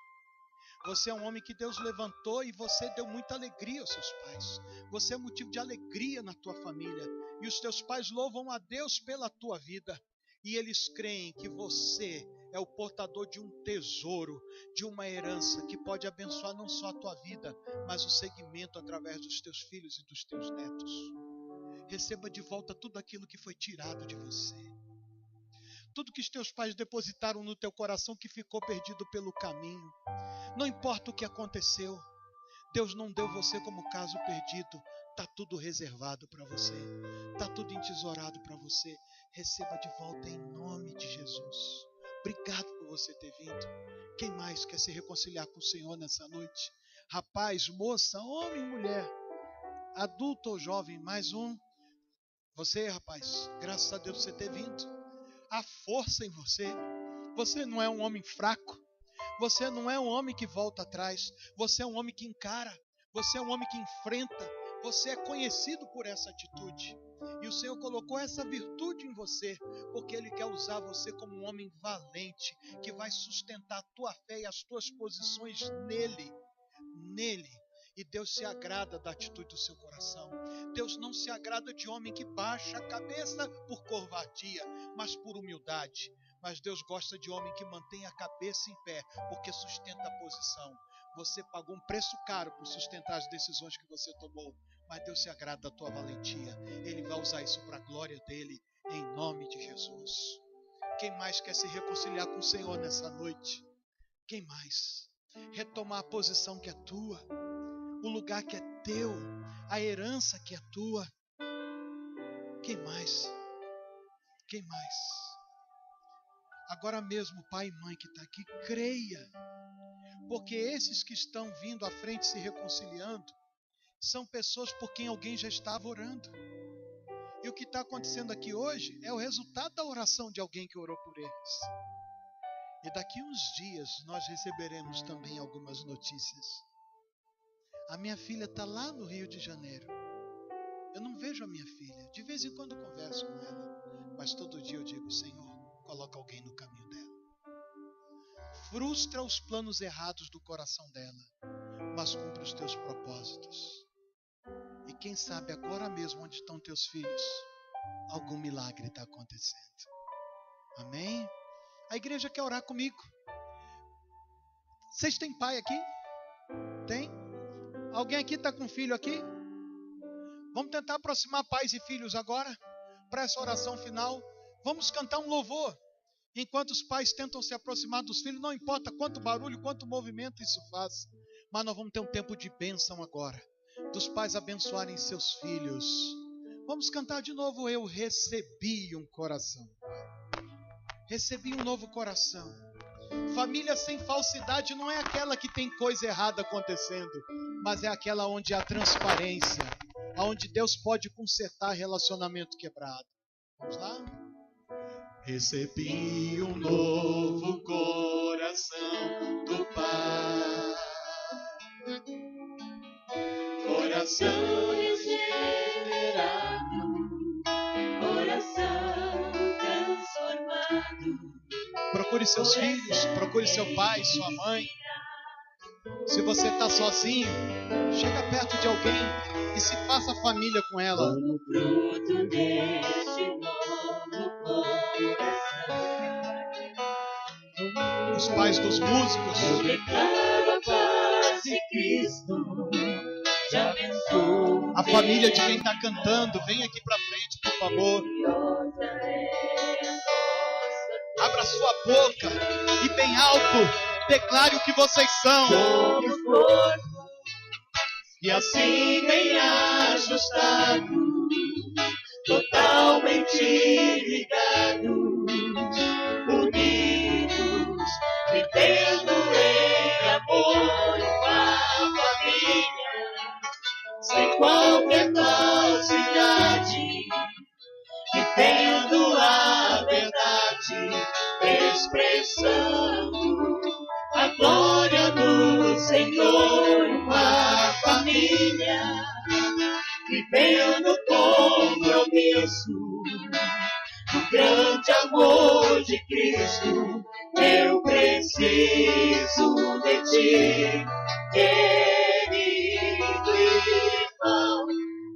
Você é um homem que Deus levantou e você deu muita alegria aos seus pais. Você é motivo de alegria na tua família. E os teus pais louvam a Deus pela tua vida. E eles creem que você é o portador de um tesouro, de uma herança que pode abençoar não só a tua vida, mas o segmento através dos teus filhos e dos teus netos. Receba de volta tudo aquilo que foi tirado de você. Tudo que os teus pais depositaram no teu coração que ficou perdido pelo caminho. Não importa o que aconteceu, Deus não deu você como caso perdido. Está tudo reservado para você. Está tudo entesourado para você. Receba de volta em nome de Jesus. Obrigado por você ter vindo. Quem mais quer se reconciliar com o Senhor nessa noite? Rapaz, moça, homem, mulher, adulto ou jovem, mais um. Você, rapaz, graças a Deus você ter vindo. Há força em você. Você não é um homem fraco. Você não é um homem que volta atrás. Você é um homem que encara. Você é um homem que enfrenta. Você é conhecido por essa atitude. E o Senhor colocou essa virtude em você, porque Ele quer usar você como um homem valente, que vai sustentar a tua fé e as tuas posições nele. E Deus se agrada da atitude do seu coração. Deus não se agrada de homem que baixa a cabeça por covardia, mas por humildade. Mas Deus gosta de homem que mantém a cabeça em pé, porque sustenta a posição. Você pagou um preço caro por sustentar as decisões que você tomou, mas Deus se agrada da tua valentia. Ele vai usar isso para a glória dele, em nome de Jesus. Quem mais quer se reconciliar com o Senhor nessa noite? Quem mais? Retomar a posição que é tua, o lugar que é teu, a herança que é tua. Quem mais? Quem mais? Agora mesmo, pai e mãe que está aqui, creia, porque esses que estão vindo à frente se reconciliando são pessoas por quem alguém já estava orando. E o que está acontecendo aqui hoje é o resultado da oração de alguém que orou por eles. E daqui uns dias nós receberemos também algumas notícias. A minha filha está lá no Rio de Janeiro. Eu não vejo a minha filha. De vez em quando converso com ela. Mas todo dia eu digo, Senhor, coloca alguém no caminho dela. Frustra os planos errados do coração dela, mas cumpre os teus propósitos. E quem sabe agora mesmo onde estão teus filhos, algum milagre está acontecendo. Amém? A igreja quer orar comigo. Vocês têm pai aqui? Tem? Alguém aqui está com filho aqui? Vamos tentar aproximar pais e filhos agora, para essa oração final. Vamos cantar um louvor. Enquanto os pais tentam se aproximar dos filhos, não importa quanto barulho, quanto movimento isso faz. Mas nós vamos ter um tempo de bênção agora, dos pais abençoarem seus filhos. Vamos cantar de novo. Eu recebi um coração. Recebi um novo coração. Família sem falsidade não é aquela que tem coisa errada acontecendo, mas é aquela onde há transparência, onde Deus pode consertar relacionamento quebrado. Vamos lá? Recebi um novo coração do Pai, coração regenerado, coração transformado. Procure seus filhos, procure seu pai, sua mãe. Se você está sozinho, chega perto de alguém e se faça família com ela. Como fruto deste novo coração, Os pais dos músicos, eu declaro a paz de Cristo, te abençoo. a família de quem está cantando, vem aqui para frente, por favor. Gloriosa é a nossa Abra sua boca e bem alto declare o que vocês são. somos corpo, E assim bem ajustado, totalmente ligados, unidos, vivendo em amor uma família, sem qualquer falsidade, vivendo a verdade, expressando a glória do Senhor, uma família, vivendo compromisso, o grande amor de Cristo. Eu preciso de ti, querido irmão,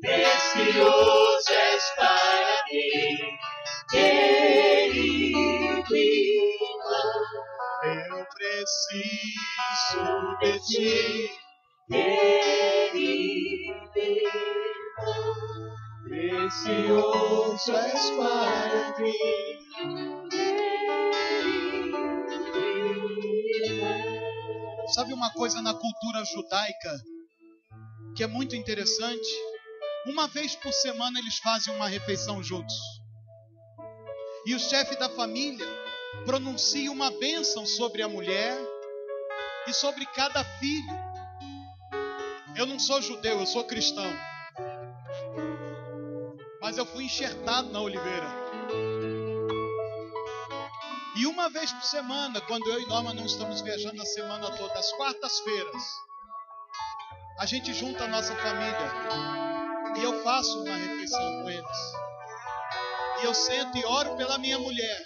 precioso és para mim, querido irmão. eu preciso de ti, Querido irmão, precioso és para mim. Sabe uma coisa na cultura judaica que é muito interessante? Uma vez por semana eles fazem uma refeição juntos. E o chefe da família pronuncia uma bênção sobre a mulher e sobre cada filho. Eu não sou judeu, eu sou cristão. Mas eu fui enxertado na Oliveira. E uma vez por semana, quando eu e Norma não estamos viajando a semana toda, às quartas-feiras, a gente junta a nossa família e eu faço uma refeição com eles. E eu sento e oro pela minha mulher,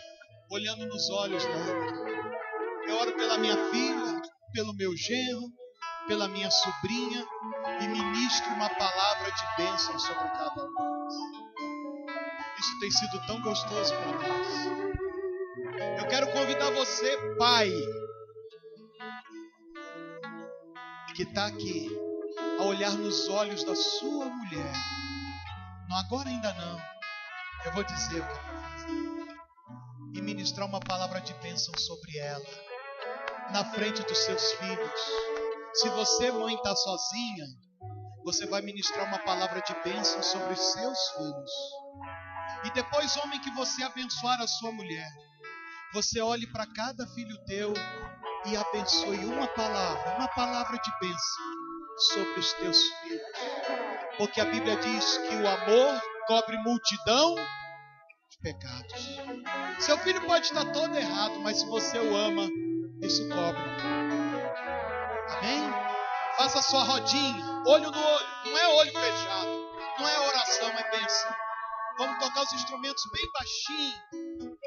olhando nos olhos dela. Eu oro pela minha filha, pelo meu genro, pela minha sobrinha e ministro uma palavra de bênção sobre cada um deles. Isso tem sido tão gostoso para nós. Eu quero convidar você, pai, que está aqui, a olhar nos olhos da sua mulher. Não, agora ainda não. Eu vou dizer o que é para fazer. E ministrar uma palavra de bênção sobre ela, na frente dos seus filhos. Se você, mãe, está sozinha, você vai ministrar uma palavra de bênção sobre os seus filhos. E depois, homem, que você abençoar a sua mulher, você olhe para cada filho teu e abençoe uma palavra de bênção sobre os teus filhos. Porque a Bíblia diz que o amor cobre multidão de pecados. Seu filho pode estar todo errado, mas se você o ama, isso cobre. Amém? Faça a sua rodinha, olho no olho. Não é olho fechado, não é oração, é bênção. Vamos tocar os instrumentos bem baixinho,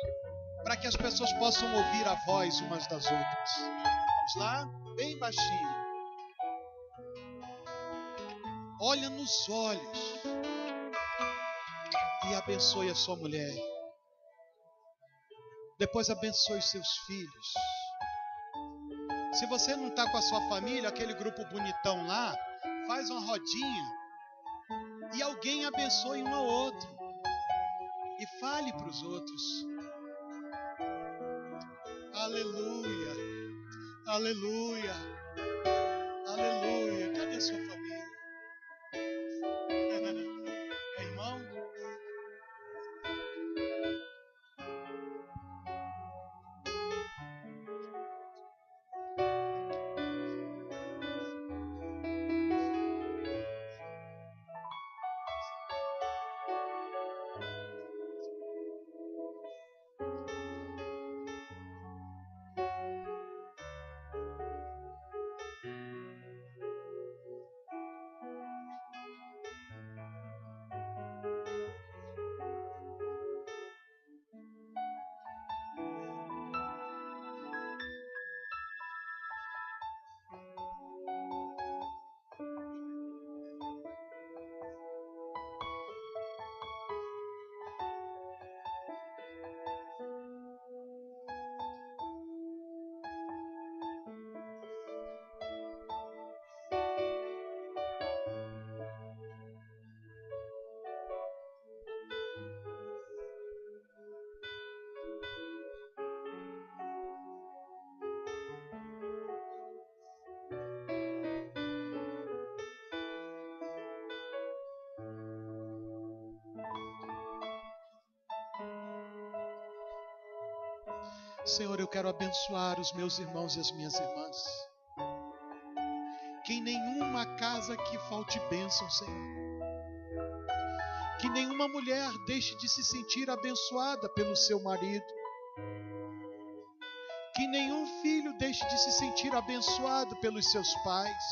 para que as pessoas possam ouvir a voz umas das outras. Vamos lá? Bem baixinho. Olha nos olhos e abençoe a sua mulher. Depois abençoe os seus filhos. Se você não está com a sua família, aquele grupo bonitão lá, faz uma rodinha e alguém abençoe um ao outro. E fale para os outros. Aleluia, aleluia, aleluia. Cadê a sua família? É irmão? Senhor, eu quero abençoar os meus irmãos e as minhas irmãs. Que em nenhuma casa aqui falte bênção, Senhor. Que nenhuma mulher deixe de se sentir abençoada pelo seu marido. Que nenhum filho deixe de se sentir abençoado pelos seus pais.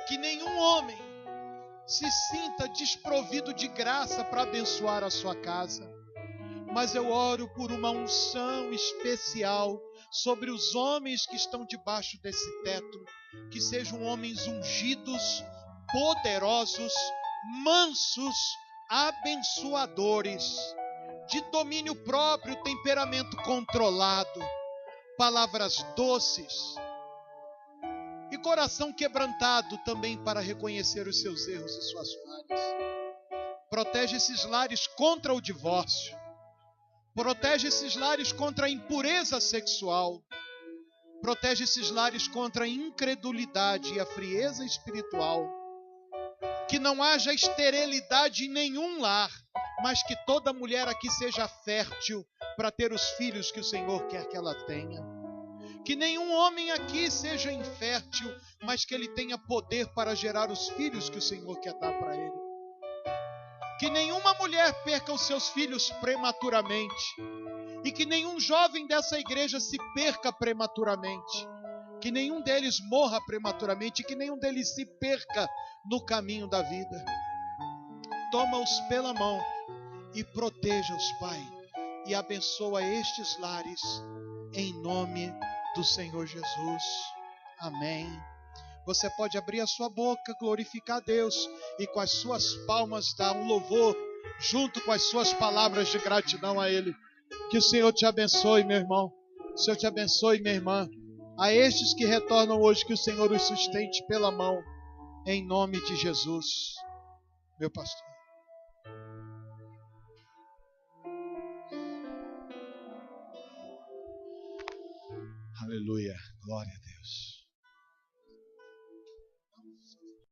Que nenhum homem se sinta desprovido de graça para abençoar a sua casa. Mas eu oro por uma unção especial sobre os homens que estão debaixo desse teto, que sejam homens ungidos, poderosos, mansos, abençoadores, de domínio próprio, temperamento controlado, palavras doces e coração quebrantado também para reconhecer os seus erros e suas falhas. Protege esses lares contra o divórcio. Protege esses lares contra a impureza sexual. Protege esses lares contra a incredulidade e a frieza espiritual. Que não haja esterilidade em nenhum lar, mas que toda mulher aqui seja fértil para ter os filhos que o Senhor quer que ela tenha. Que nenhum homem aqui seja infértil, mas que ele tenha poder para gerar os filhos que o Senhor quer dar para ele. Que nenhuma mulher perca os seus filhos prematuramente. E que nenhum jovem dessa igreja se perca prematuramente. Que nenhum deles morra prematuramente. Que nenhum deles se perca no caminho da vida. Toma-os pela mão e proteja-os, Pai. E abençoa estes lares em nome do Senhor Jesus. Amém. Você pode abrir a sua boca, glorificar a Deus e com as suas palmas dar um louvor junto com as suas palavras de gratidão a Ele. Que o Senhor te abençoe, meu irmão. O Senhor te abençoe, minha irmã. A estes que retornam hoje, que o Senhor os sustente pela mão, em nome de Jesus. Meu pastor. Aleluia. Glória a Deus.